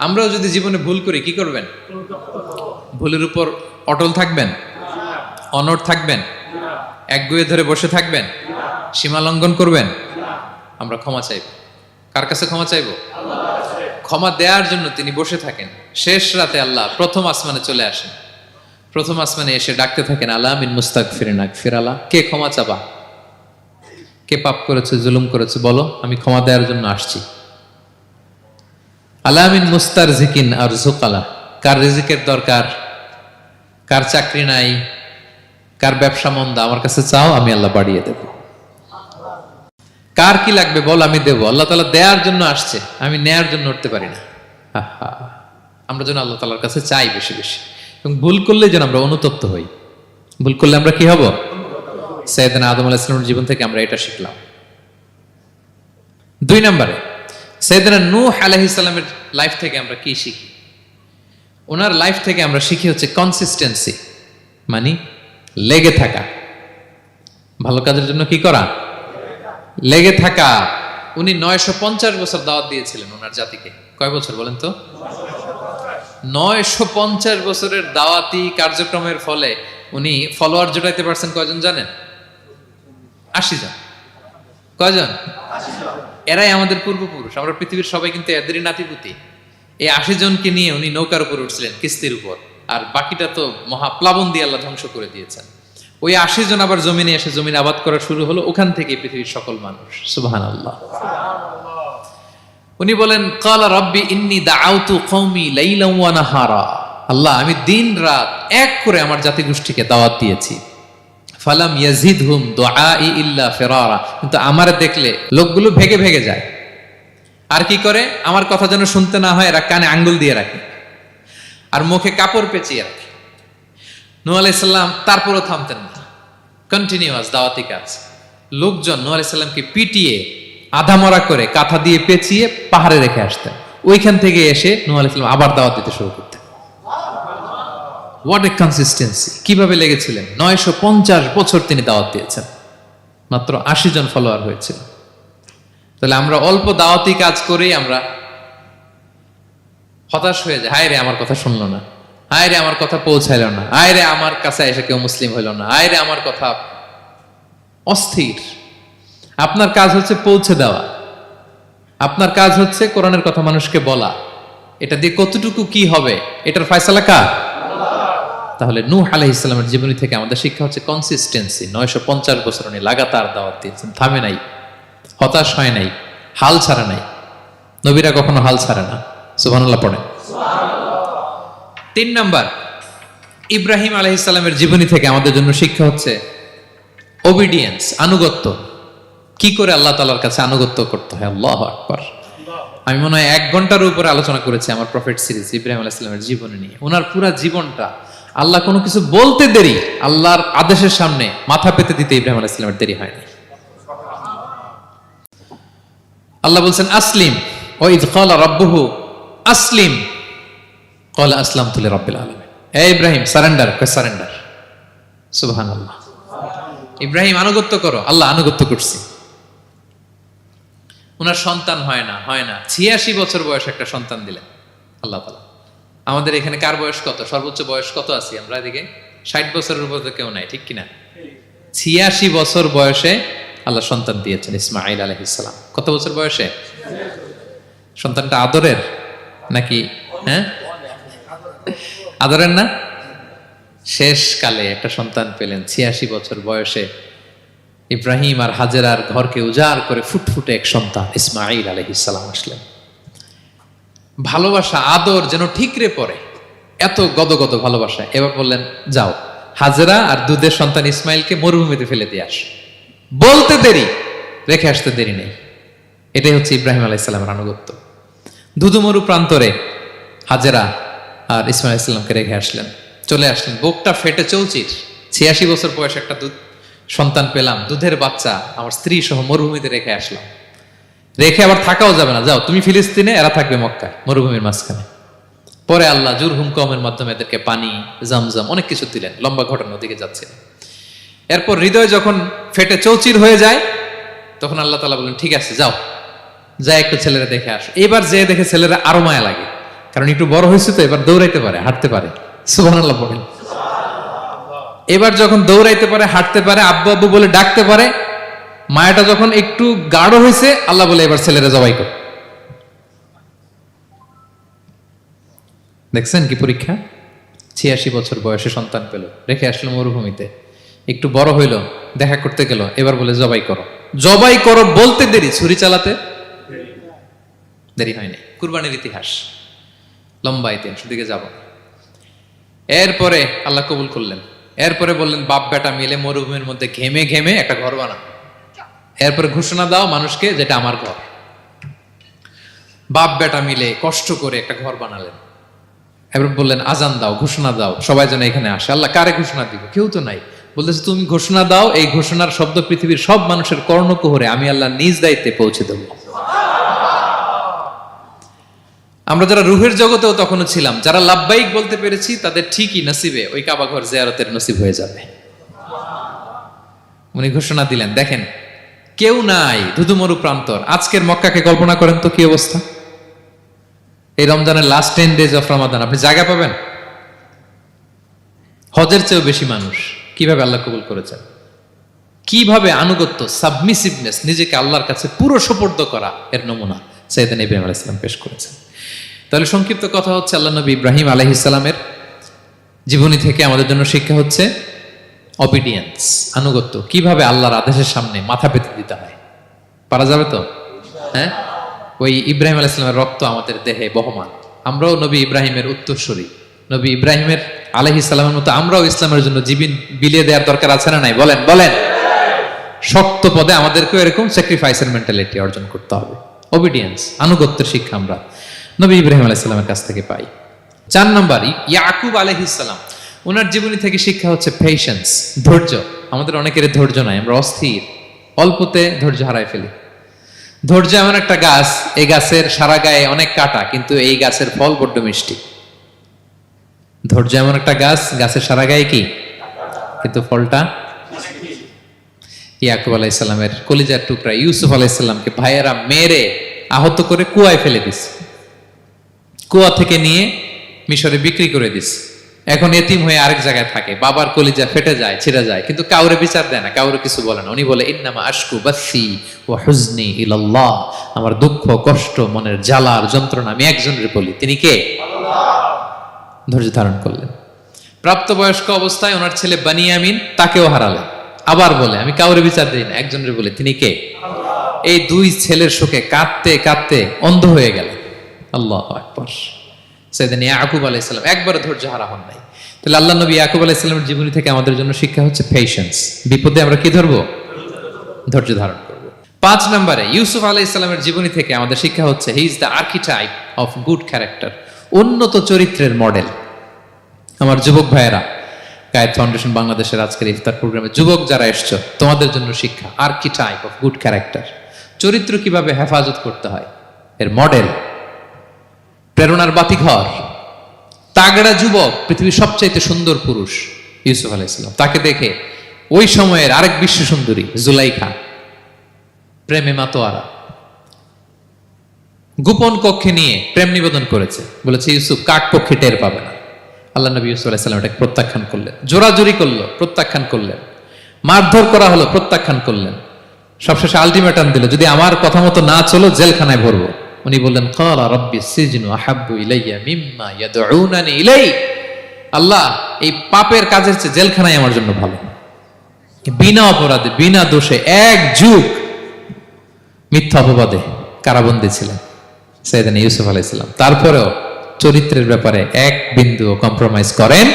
আমরাও যদি জীবনে ভুল করি কি করবেন? ভুলের উপর অটল থাকবেন? অনড় থাকবেন? একগুঁয়ে ধরে বসে থাকবেন? সীমা লঙ্ঘন করবেন? আমরা ক্ষমা চাইব। কার কাছে ক্ষমা চাইব? ক্ষমা দেওয়ার জন্য তিনি বসে থাকেন। শেষ রাতে আল্লাহ প্রথম আসমানে চলে আসেন। প্রথম আসমানে এসে ডাকতে থাকেন, আলা মিন মুস্তাগফিরিন আগফির আলা। কে ক্ষমা চাবা? কে পাপ করেছে, জুলুম করেছে বলো, আমি ক্ষমা দেওয়ার জন্য আসছি। আলা মিন মুস্তারজিকিন আরযুক আলা। কার রিজিকের দরকার, কার চাকরি নাই, কার ব্যবসা মন্দা, আমার কাছে চাও, আমি আল্লাহ বাড়িয়ে দেব। কার কি লাগবে বল, আমি দেব। আল্লাহ তাআলা দেওয়ার জন্য আসছে, আমি নেয়ার জন্য উঠতে পারি না। আমরা যেন আল্লাহ তাআলার কাছে চাই বেশি বেশি, এবং ভুল করলে যেন আমরা অনুতপ্ত হই। ভুল করলে আমরা কি হব? সাইয়েদনা আদম আলাইহিস সালামের জীবন থেকে আমরা এটা শিখলাম। 2 নম্বরে সাইয়েদনা নূহ আলাইহিস সালামের লাইফ থেকে আমরা কি শিখি? ওনার লাইফ থেকে আমরা শিখি হচ্ছে কনসিস্টেন্সি, মানে লেগে থাকা। ভালো কাজের জন্য কি করা? লেগে থাকা। উনি 950 বছর দাওয়াত দিয়েছিলেন ওনার জাতিকে। কয় বছর বলেন তো? 950 বছরের দাওয়াতি কার্যক্রমের ফলে উনি ফলোয়ার জোটাইতে পারছেন কয়জন জানেন? 80 জন। কয়জন? এরাই আমাদের পূর্বপুরুষ। আমরা পৃথিবীর সবাই কিন্তু এদেরই নাতিপুতি। এই 80 জনকে নিয়ে উনি নৌকার উপর উঠছিলেন, কিস্তির উপর। আর বাকিটা তো মহাপ্লাবন দিয়ে আল্লাহ ধ্বংস করে দিয়েছেন। ওই 80 জন আবার জমিনে এসে জমিন আবাদ করা শুরু হলো, ওখান থেকে পৃথিবীর সকল মানুষ। সুবহানাল্লাহ। উনি বলেন, ক্বালা রাব্বি ইন্নী দাআউতু কওমি লাইলান ওয়া নাহারা। আল্লাহ, আমি দিন রাত এক করে আমার জাতি গোষ্ঠীকে দাওয়াত দিয়েছি। ফালাম ইয়াজিদহুম দুআই ইল্লা ফিরারা। কিন্তু আমারে দেখলে লোকগুলো ভেগে ভেগে যায়। আর কি করে? আমার কথা যেন শুনতে না হয়, এরা কানে আঙ্গুল দিয়ে রাখে আর মুখে কাপড় পেঁচিয়ে রাখে। নূহ আলাইহিস সালাম তারপরও থামতেন না, কন্টিনিউয়াস দাওয়াতি কাজ। লোকজন নূহ আলাইহিস সালামকে পিটিয়ে আধামরা করে কাঁথা দিয়ে পেঁচিয়ে পাহাড়ে রেখে আসতেন। ওইখান থেকে এসে নূহ আলাইহিস সালাম আবার দাওয়াত দিতে শুরু করতেন। What a consistency! কিভাবে লেগেছিলেন! 950 বছর তিনি দাওয়াত দিয়েছেন, মাত্র 80 জন ফলোয়ার হয়েছিল। তাহলে আমরা অল্প দাওয়াতি কাজ করেই আমরা হতাশ হয়ে যাই। হায় রে, আমার কথা শুনলো না, হায় রে আমার কথা পৌঁছাইল না, হায় রে আমার কাছে এসে কেউ মুসলিম হইল না, হায় রে আমার কথা। অস্থির। আপনার কাজ হচ্ছে পৌঁছে দেওয়া, আপনার কাজ হচ্ছে কোরআনের কথা মানুষকে বলা। এটা দিয়ে কতটুকু কি হবে এটার ফয়সালা কার? তাহলে নূহ আলাইহিস সালামের জীবনী থেকে আমাদের শিক্ষা হচ্ছে কনসিস্টেন্সি। 950 বছর উনি লাগাতার দাওয়াত দিয়েছেন, থামে নাই, হতাশ হয় নাই, হাল ছাড়া নাই। নবীরা কখনো হাল ছাড়ে না। সুবহানাল্লাহ পড়ে। 3 নাম্বার, ইব্রাহিম আলাইহিস সালামের জীবনী থেকে আমাদের জন্য শিক্ষা হচ্ছে ওবিডিয়েন্স, আনুগত্য। কি করে আল্লাহ তাআলার কাছে আনুগত্য করতে হয়। আল্লাহু আকবার। আমি মনে হয় 1 ঘন্টার উপরে আলোচনা করেছি আমার প্রফেট সিরিজ ইব্রাহিম আলাইহিস সালামের জীবনী নিয়ে। ওনার পুরো জীবনটা, আল্লাহ কোনো কিছু বলতে দেরি, আল্লাহর আদেশের সামনে মাথা পেতে দিতে ইব্রাহিম আলাইহিস সালামের দেরি হয়নি। আল্লাহ বলছেন আসলিম, ও ইয ক্বালা রাব্বুহু আসলিম ক্বালা আসলামতু লিরাব্বিল আলামিন। হে ইব্রাহিম, সারেন্ডার। সারেন্ডার। সুবহানাল্লাহ। ইব্রাহিম আনুগত্য করো। আল্লাহ আনুগত্য করছি। ওনার সন্তান হয় না। 86 বছর বয়সে একটা সন্তান দিলেন আল্লাহ তাআলা। আমাদের এখানে কার বয়স কত? সর্বোচ্চ বয়স কত আছি আমরা? এদিকে 60 বছরের উপর তো কেউ নাই, ঠিক কিনা? 86 বছর বয়সে আল্লাহ সন্তান দিয়েছেন, ইসমাঈল আলাইহিস সালাম। কত বছর বয়সে? সন্তানটা আদরের নাকি? হ্যাঁ, আদরের না? শেষ কালে একটা সন্তান পেলেন 86 বছর বয়সে। ইব্রাহিম আর হাজেরার ঘরকে উজাড় করে ফুটফুটে এক সন্তান ইসমাঈল আলাইহিস সালাম আসলেন। ভালোবাসা, আদর যেন ঠিকরে পড়ে, এত গদগদ ভালোবাসা। এবার বললেন, যাও হাজেরা আর দুধের সন্তান ইসমাইলকে মরুভূমিতে ফেলে দিয়ে আস। বলতে দেরি, রেখে আসতে দেরি নেই। এটাই হচ্ছে ইব্রাহিম আলাইহিস সালামের আনুগত্য। ধুধুমরু প্রান্তরে হাজেরা আর ইসমাইল আলাইহিস সালামকে রেখে আসলেন, চলে আসলেন। বুকটা ফেটে চৌচির, 86 বছর বয়সে একটা সন্তান পেলাম, দুধের বাচ্চা, আমার স্ত্রী সহ মরুভূমিতে রেখে আসলাম। রেখে আবার থাকাও যাবে না, যাও তুমি ফিলিস্তিনে, এরা থাকবে মক্কায় মরুভূমির মাঝখানে। পরে আল্লাহ জুরহুম কওমের মাধ্যমে এদেরকে পানি, জামজাম অনেক কিছু দিলেন। লম্বা ঘটনার দিকে যাচ্ছে। এরপর হৃদয় যখন ফেটে চৌচির হয়ে যায়, তখন আল্লাহ তাআলা বলেন, ঠিক আছে যাও, যা একটু ছেলেরা দেখে আসো। এবার যে দেখে ছেলেরা আরো মায়া লাগে, কারণ একটু বড় হয়েছে তো, এবার দৌড়াইতে পারে, হাঁটতে পারে। সুবহানাল্লাহ পড়েন। এবার যখন দৌড়াইতে পারে, হাঁটতে পারে, আব্বু আব্বু বলে ডাকতে পারে, মায়াটা যখন একটু গাঢ় হয়েছে, আল্লাহ বলে এবার ছেলেরা জবাই কর। দেখছেন কি পরীক্ষা? 86 বছর বয়সে সন্তান পেল, রেখে আসলো মরুভূমিতে, একটু বড় হইল, দেখা করতে গেল, এবার বলে জবাই করো। জবাই করো বলতে দেরি, ছুরি চালাতে দেরি হয়নি। কুরবানির ইতিহাস, লম্বা ইতিহাস, দিকে যাব। এরপরে আল্লাহ কবুল করলেন। এরপরে বললেন, বাপ বেটা মিলে মরুভূমির মধ্যে ঘেমে ঘেমে একটা ঘর বানাও। এরপরে ঘোষণা দাও মানুষকে, যেটা আমার ঘর। বাপ বেটা মিলে কষ্ট করে একটা ঘর বানালেন। এবার বললেন, আজান দাও, ঘোষণা দাও, সবাই যেন এখানে আসে। আল্লাহ কারে ঘোষণা দিব? কেউ তো নাই। বলতেছে, তুমি ঘোষণা দাও, এই ঘোষণার শব্দ পৃথিবীর সব মানুষের কর্ণকুহরে আমি আল্লাহ নিজ দায়িত্বে পৌঁছে দেব। আমরা যারা রুহের জগতেও তখনও ছিলাম, যারা লাব্বাইক বলতে পেরেছি, তাদের ঠিকই নসিবে ওই কাবা ঘর জিয়ারতের নসিব হয়ে যাবে। উনি ঘোষণা দিলেন, দেখেন কেউ নাই, ধুধুমরু প্রান্তর। আজকের মক্কাকে কল্পনা করেন তো কি অবস্থা। এই রমজানের লাস্ট 10 days অফ রমাদান আপনি জায়গা পাবেন? হজের চেয়েও বেশি মানুষ। কিভাবে আল্লাহ কবুল করেছেন, কিভাবে আনুগত্য, সাবমিসিভনেস, নিজেকে আল্লাহর কাছে পুরো সুপর্দ করা, এর নমুনা সাইয়েদনা ইব্রাহিম আলাইহিস সালাম পেশ করেছেন। তাহলে সংক্ষিপ্ত কথা হচ্ছে, আল্লাহ নবী ইব্রাহিম আলাইহিস সালামের জীবনী থেকে আমাদের জন্য শিক্ষা হচ্ছে অবিডিয়েন্স, আনুগত্য। কিভাবে আল্লাহর আদেশের সামনে মাথা পেতে দিতে হয়। পারা যাবে তো? হ্যাঁ, ওই ইব্রাহিম আলাইহিস সালামের রক্ত আমাদের দেহে বহমান। আমরাও নবী ইব্রাহিমের উত্তরসূরি। নবী ইব্রাহিমের আলাইহিস সালামের মতো আমরাও ইসলামের জন্য জীবন বিলিয়ে দেওয়ার দরকার আছে না নাই? বলেন বলেন। শক্ত পদে আমাদেরকেও এরকম স্যাক্রিফাইসের মেন্টালিটি অর্জন করতে হবে। অবিডিয়েন্স, আনুগত্যের শিক্ষা আমরা নবী ইব্রাহিম আলাইহিস সালামের কাছ থেকে পাই। 4 নম্বর, ইয়াকুব আলাইহিস সালাম, ওনার জীবনী থেকে শিক্ষা হচ্ছে পেশেন্স, ধৈর্য। আমাদের অনেকের ধৈর্য নাই, আমরা অস্থির, অল্পতে ধৈর্য হারাই ফেলি। ধৈর্য এমন একটা গাছ, এই গাছের সারা গায়ে অনেক কাঁটা, কিন্তু এই গাছের ফল বড্ড মিষ্টি। ধৈর্য এমন একটা গাছ, গাছের সারা গায়ে কি, কিন্তু ফলটা। ইয়াকুব আলাইহিস সালামের কলিজার টুকরা ইউসুফ আলাইহিস সালামকে ভাইয়েরা মেরে আহত করে কুয়ায় ফেলে দিছে। কুয়া থেকে নিয়ে মিশরে বিক্রি করে দিছে। এখন এতিম হয়ে আরেক জায়গায় থাকে, বাবার কলিজা ফেটে যায়, ছিঁড়ে যায়, কিন্তু কাউরে বিচার দেয় না, কাউরে কিছু বলে না। উনি বলে, ইন্নামা আশকু বাসি ওয়া হুজনি ইলাল্লাহ, আমার দুঃখ, কষ্ট, মনের জ্বালার যন্ত্রণা আমি একজনের বলি, তিনি কে? আল্লাহ। ধৈর্য ধারণ করলেন। প্রাপ্তবয়স্ক অবস্থায় ওনার ছেলে বানিয়ামিন, তাকেও হারালেন। আবার বলে, আমি কাউরে বিচার দিই না, একজনের বলি, তিনি কে? আল্লাহ। এই 2 ছেলের শোকে কাঁদতে কাঁদতে অন্ধ হয়ে গেলেন। আল্লাহু আকবার। সাইয়েদনা ইয়াকুব আলাইহিস সালাম একবার ধৈর্য হারা হন নাই। তাহলে আল্লাহ নবী ইয়াকুব আলাইহিস সালামের জীবনী থেকে আমাদের জন্য শিক্ষা হচ্ছে পেশেন্স। বিপদে আমরা কি ধরবো? ধৈর্য ধারণ করব। 5 নম্বরে, ইউসুফ আলাইহিস সালামের জীবনী থেকে আমাদের শিক্ষা হচ্ছে, he is the archetype of good character, উন্নত চরিত্রের মডেল। আমার যুবক ভাইয়েরা, কায়েদ ফাউন্ডেশন বাংলাদেশের আজকের ইফতার প্রোগ্রামে যুবক যারা এসছো, তোমাদের জন্য শিক্ষা আর্কিটাইপ অফ গুড ক্যারেক্টার, চরিত্র কিভাবে হেফাজত করতে হয়, এর মডেল, প্রেরণার বাতিঘর, তাগড়া যুবক, পৃথিবীর সবচাইতে সুন্দর পুরুষ ইউসুফ আলাইহিস সালাম। তাকে দেখে ওই সময়ের আরেক বিশ্ব সুন্দরী জুলাইখা প্রেমে মাতোয়ারা, গোপন কক্ষে নিয়ে প্রেম নিবেদন করেছে, বলেছে ইউসুফ কাক পক্ষে টের পাবে না। আল্লাহ নবী ইউসুফ আলাইহিস সালাম এটাকে প্রত্যাখ্যান করলেন। জোরাজুরি করলো, প্রত্যাখ্যান করলেন। মারধর করা হলো, প্রত্যাখ্যান করলেন। সবশেষে আলটিমেটাম দিল, যদি আমার কথা মতো না চলো জেলখানায় ভরবো। উনি বললেন, ক্বালা রাব্বি সিজনু আহাব্বু ইলাইয়া মিম্মা ইয়াদউনানি ইলাই, আল্লাহ এই পাপের কাজের চেয়ে জেলখানায় আমার জন্য ভালো। বিনা অপরাধে, বিনা দোষে 1 যুগ মিথ্যা অপবাদে কারাবন্দী ছিলেন সাইয়েদনা ইউসুফ আলাইহিস সালাম। তারপরেও চরিত্রের ব্যাপারে 1 বিন্দুও কম্প্রোমাইজ করেন।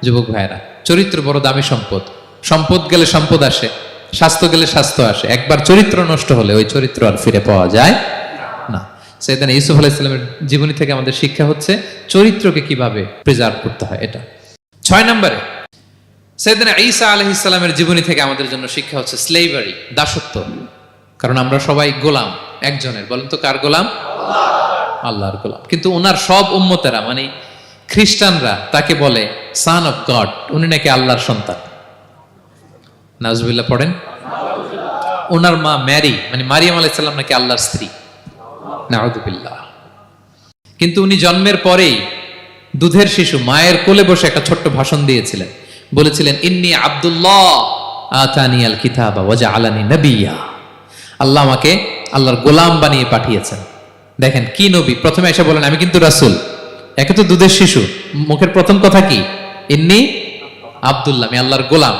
যুবক ভাইয়েরা, চরিত্র বড় দামি সম্পদ। সম্পদ গেলে সম্পদ আসে, স্বাস্থ্য গেলে স্বাস্থ্য আসে। একবার চরিত্র নষ্ট হলে ওই চরিত্র আর ফিরে পাওয়া যায় না। সাইয়েদনা ইউসুফ আলাইহিস সালামের জীবনী থেকে আমাদের শিক্ষা হচ্ছে চরিত্রকে কিভাবে প্রিজার্ভ করতে হয়। এটা 6 নম্বরে সাইয়েদনা ঈসা আলাইহিস সালামের জীবনী থেকে আমাদের জন্য শিক্ষা হচ্ছে স্লেভারি, দাসত্ব। কারণ আমরা সবাই গোলাম একজনের, বলেন তো কার গোলাম? আল্লাহর গোলাম। কিন্তু ওনার সব উম্মতেরা মানে খ্রিস্টানরা তাকে বলে সান অফ গড, উনি নাকি আল্লাহর সন্তান। নাউজুবিল্লাহ পড়েন। ওনার মা ম্যারি মানে মারিয়াম আলাইহিস সালাম নাকি আল্লাহর স্ত্রী। নাউযুবিল্লাহ। কিন্তু উনি জন্মের পরেই দুধের শিশু মায়ের কোলে বসে একটা ছোট্ট ভাষণ দিয়েছিলেন, বলেছিলেন ইন্নী আব্দুল্লাহ আতানিয়াল কিতাবা ওয়া জাআলানি নাবিয়্যা। আল্লাহ আমাকে আল্লাহর গোলাম বানিয়ে পাঠিয়েছেন। দেখেন কি নবী, প্রথমে এসে বলেন আমি কিন্তু রাসূল। একে তো দুধের শিশু, মুখের প্রথম কথা কি? ইন্নী আব্দুল্লাহ, আমি আল্লাহর গোলাম।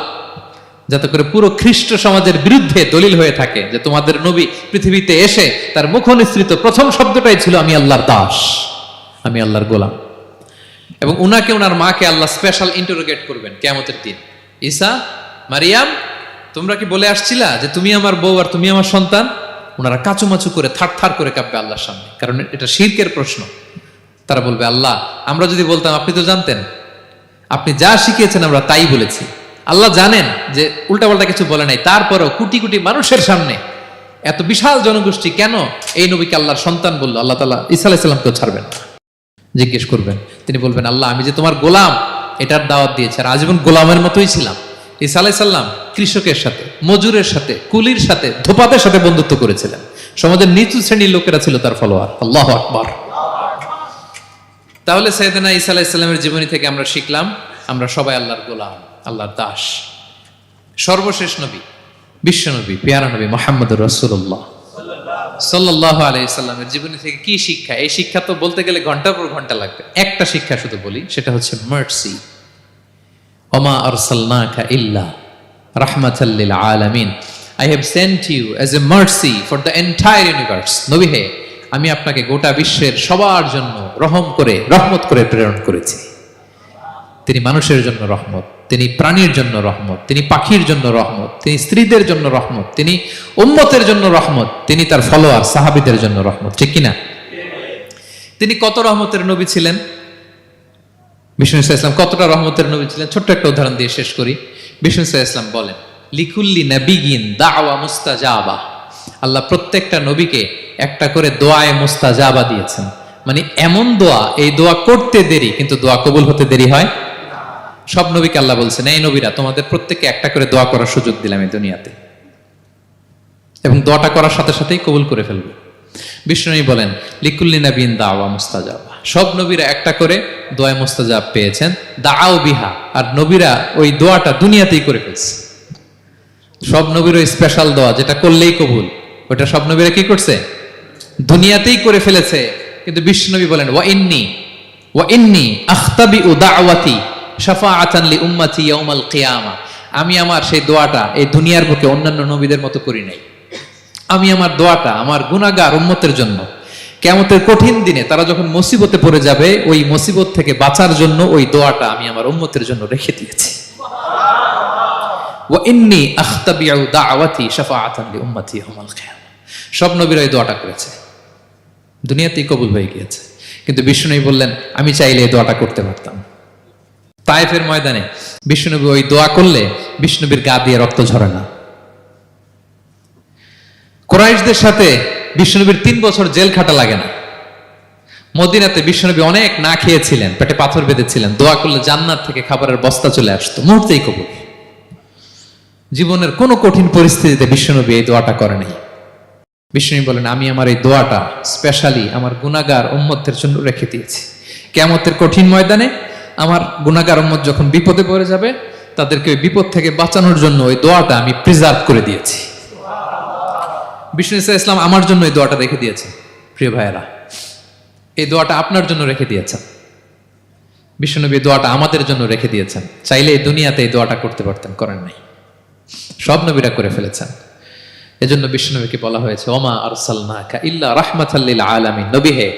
যাতে করে পুরো খ্রিস্ট সমাজের বিরুদ্ধে দলিল হয়ে থাকে যে তোমাদের নবী পৃথিবীতে এসে তার মুখ নিঃসৃত প্রথম শব্দটাই ছিল আমি আল্লাহর দাস, আমি আল্লাহর গোলাম। এবং উনাকে ওনার মাকে আল্লাহ স্পেশাল ইন্টারোগেট করবেন কিয়ামতের দিন। ঈসা, মারিয়াম, তোমরা কি বলে আসছিলা যে তুমি আমার বউ আর তুমি আমার সন্তান? ওনারা কাচুমাচু করে থার করে কাঁপবে আল্লাহর সামনে, কারণ এটা শিরকের প্রশ্ন। তারা বলবে আল্লাহ আমরা যদি বলতাম আপনি তো জানতেন, আপনি যা শিখিয়েছেন আমরা তাই বলেছি। আল্লাহ জানেন যে উল্টাপাল্টা কিছু বলে নাই, তারপরও কোটি কোটি মানুষের সামনে এত বিশাল জনগোষ্ঠী কেন এই নবীকে আল্লাহর সন্তান বললো? আল্লাহ তাআলা ঈসা আলাইহিস সালামকেও ছাড়বেন না, জিজ্ঞেস করবেন। তিনি বলবেন আল্লাহ আমি যে তোমার গোলাম এটার দাওয়াত দিয়েছি, আর আজীবন গোলামের মতোই ছিলাম। ঈসা আলাইহিস সালাম কৃষকের সাথে, মজুরের সাথে, কুলির সাথে, ধোপাদের সাথে বন্ধুত্ব করেছিলেন। সমাজের নিচু শ্রেণীর লোকেরা ছিল তার ফলোয়ার। আল্লাহু আকবার। তাহলে সাইয়েদনা ঈসা আলাইহিস সালামের জীবনী থেকে আমরা শিখলাম আমরা সবাই আল্লাহর গোলাম, আল্লাহর দাস। সর্বশেষ নবী, বিশ্ব নবী, পেয়ারা নবী মুহাম্মদুর রাসূলুল্লাহ সাল্লাল্লাহু আলাইহি সাল্লামের জীবনী থেকে কি শিক্ষা? এই শিক্ষা তো বলতে গেলে ঘন্টার পর ঘন্টা লাগবে। একটা শিক্ষা শুধু বলি, সেটা হচ্ছে মার্সি। ওমা আরসালনাকা ইল্লা রাহমাতাল লিল আলামিন। I have sent you as a mercy for the entire universe. নবী হে, আমি আপনাকে গোটা বিশ্বের সবার জন্য রহমত করে প্রেরণ করেছি। তিনি মানুষের জন্য রহমত, তিনি প্রাণীর জন্য রহমত, তিনি পাখির জন্য রহমত, তিনি স্ত্রীদের জন্য রহমত, তিনি উম্মতের জন্য রহমত, তিনি তার ফলোয়ার সাহাবীদের জন্য রহমত। ঠিক কিনা? তিনি কত রহমতের নবী ছিলেন? বিষ্ণু ইসলাম কতটা রহমতের নবী ছিলেন? ছোট্ট একটা উদাহরণ দিয়ে শেষ করি। বিষ্ণু ইসলাম বলেন লিকুল্লি নাবিয়িন দাওয়া মুস্তাজাবা। আল্লাহ প্রত্যেকটা নবীকে একটা করে দোয়ায়ে মুস্তাজাবা দিয়েছেন। মানে এমন দোয়া, এই দোয়া করতে দেরি কিন্তু দোয়া কবুল হতে দেরি হয়। সব নবীকে আল্লাহ বলছেন এই নবীরা তোমাদের প্রত্যেককে একটা করে দোয়া করার সুযোগ দিলাম এই দুনিয়াতে, এবং দোয়াটা করার সাথে সাথেই কবুল করে ফেলবে। বিষ্ণু বলেন লিকুল্লি নাবিয়িন দাওয়া মুস্তাজাবা। সব নবীরা একটা করে দোয়া মুস্তাজাব পেয়েছেন, দাআউ বিহা। আর নবীরা ওই দোয়াটা দুনিয়াতেই করে ফেলছে। সব নবীর ওই স্পেশাল দোয়া যেটা করলেই কবুল, ওটা সব নবীরা কি করছে? দুনিয়াতেই করে ফেলেছে। কিন্তু বিশ্বনবী বলেন ওয়া ইন্নী আখতাবিউ দাওয়াতি শাফাআতান লি উম্মতি ইয়াউমাল কিয়ামা। আমি আমার সেই দোয়াটা এই দুনিয়ার বুকে অন্যান্য নবীদের মতো করি নাই। আমি আমার দোয়াটা আমার গুনাহগার উম্মতের জন্য কিয়ামতের কঠিন দিনে তারা যখন মুসিবতে পড়ে যাবে, ওই মুসিবত থেকে বাঁচার জন্য ওই দোয়াটা আমি আমার উম্মতের জন্য রেখে দিয়েছি। ওয়া ইন্নী আখতাবিউ দাওয়াতি শাফাআতান লি উম্মতি ইয়াউমাল কিয়ামা। সব নবীরা এই দোয়াটা করেছে, দুনিয়াতেই কবুল হয়ে গিয়েছে। কিন্তু বিষ্ণুনবী বললেন আমি চাইলে এই দোয়াটা করতে পারতাম। তায়েফের ময়দানে বিষ্ণুনবী ওই দোয়া করলে বিষ্ণুনবীর গা দিয়ে রক্ত ঝরে না। কুরাইশদের সাথে বিষ্ণুনবীর 3 বছর জেল খাটা লাগে না। মদিনাতে বিষ্ণুনবী অনেক না খেয়েছিলেন, পেটে পাথর বেঁধেছিলেন, দোয়া করলে জান্নাত থেকে খাবারের বস্তা চলে আসতো, মুহূর্তেই কবুল। জীবনের কোনো কঠিন পরিস্থিতিতে বিষ্ণুনবী এই দোয়াটা করে নাই। বিষ্ণু বলেন আমি আমার এই দোয়াটা স্পেশালি আমার গুনাহগার উম্মতের জন্য রেখে দিয়েছি। কিয়ামতের কঠিন ময়দানে আমার গুনাহগার উম্মত যখন বিপদে পড়ে যাবে, তাদেরকে ওই বিপদ থেকে বাঁচানোর জন্য ওই দোয়াটা আমি প্রিজার্ভ করে দিয়েছি। বিষ্ণু ইসলাম আমার জন্য এই দোয়াটা রেখে দিয়েছেন। প্রিয় ভাইয়েরা, এই দোয়াটা আপনার জন্য রেখে দিয়েছেন। বিষ্ণুনবী দোয়াটা আমাদের জন্য রেখে দিয়েছেন। চাইলে এই দুনিয়াতে এই দোয়াটা করতে পারতেন, করেন নাই। সব নবীরা করে ফেলেছেন। এজন্য বিষ্ণুনবীকে বলা হয়েছে ওমা আরসালনাকা ইল্লা রাহমাতাল লিল আলামিন। নবী হে,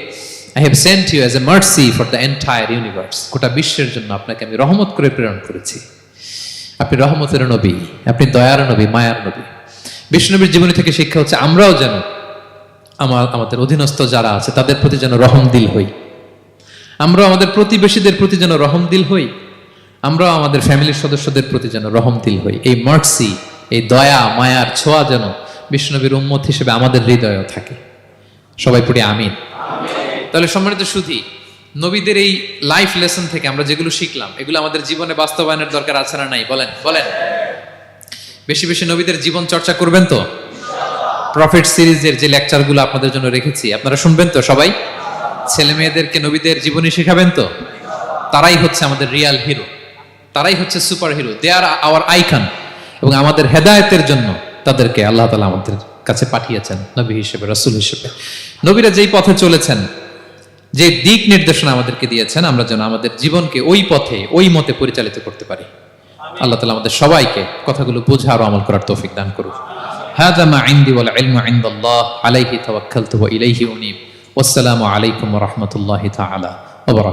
I have sent you as a mercy for the entire universe. গোটা বিশ্বের জন্য আপনাকে আমি রহমত করে প্রেরণ করেছি। আপনি রহমতের নবী, আপনি দয়ার নবী, মায়ার নবী। বিষ্ণুনবীর জীবনী থেকে শিক্ষা হচ্ছে আমরাও যেন আমাদের অধীনস্থ যারা আছে তাদের প্রতি যেন রহমদিল হই, আমরা আমাদের প্রতিবেশীদের প্রতি যেন রহমদিল হই, আমরা আমাদের ফ্যামিলির সদস্যদের প্রতি যেন রহমদিল হই। এই মার্সি, এই দয়া মায়ার ছোঁয়া যেন বিষ্ণুনবীর উম্মত হিসেবে আমাদের হৃদয়েও থাকে। সবাই পড়ি আমিন। তাহলে সম্মানিত সুধী, নবীদের এই লাইফ লেসন থেকে আমরা যেগুলো শিখলাম এগুলো আমাদের জীবনে বাস্তবায়নের দরকার আছে না নাই? বলেন বলেন। বেশি বেশি নবীদের জীবন চর্চা করবেন তো? প্রফেট সিরিজের যে লেকচারগুলো আপনাদের জন্য রেখেছি আপনারা শুনবেন তো? সবাই ছেলে মেয়েদেরকে নবীদের জীবনী শেখাবেন তো? তারাই হচ্ছে আমাদের রিয়াল হিরো, তারাই হচ্ছে সুপার হিরো, দে আর আওয়ার আইকন। এবং আমাদের হেদায়েতের জন্য তাদেরকে আল্লাহ তাআলা আমাদের কাছে পাঠিয়েছেন নবী হিসেবে, রাসূল হিসেবে। নবীরা যেই পথে চলেছেন, যে দিক নির্দেশনা আমাদেরকে দিয়েছেন, আমরা যেন আমাদের জীবনকে ওই পথে ওই মতে পরিচালিত করতে পারি। আল্লাহ তাআলা আমাদের সবাইকে কথাগুলো বোঝা আর আমল করার তৌফিক দান করুন। হাযা মা ইনদি ওয়াল ইলমু ইনদাল্লাহ আলাইহি তাওয়াক্কালতু ওয়া ইলাইহি উনীব। ওয়াসসালামু আলাইকুম ওয়া রাহমাতুল্লাহি তাআলা ওয়া বারাকাতুহু।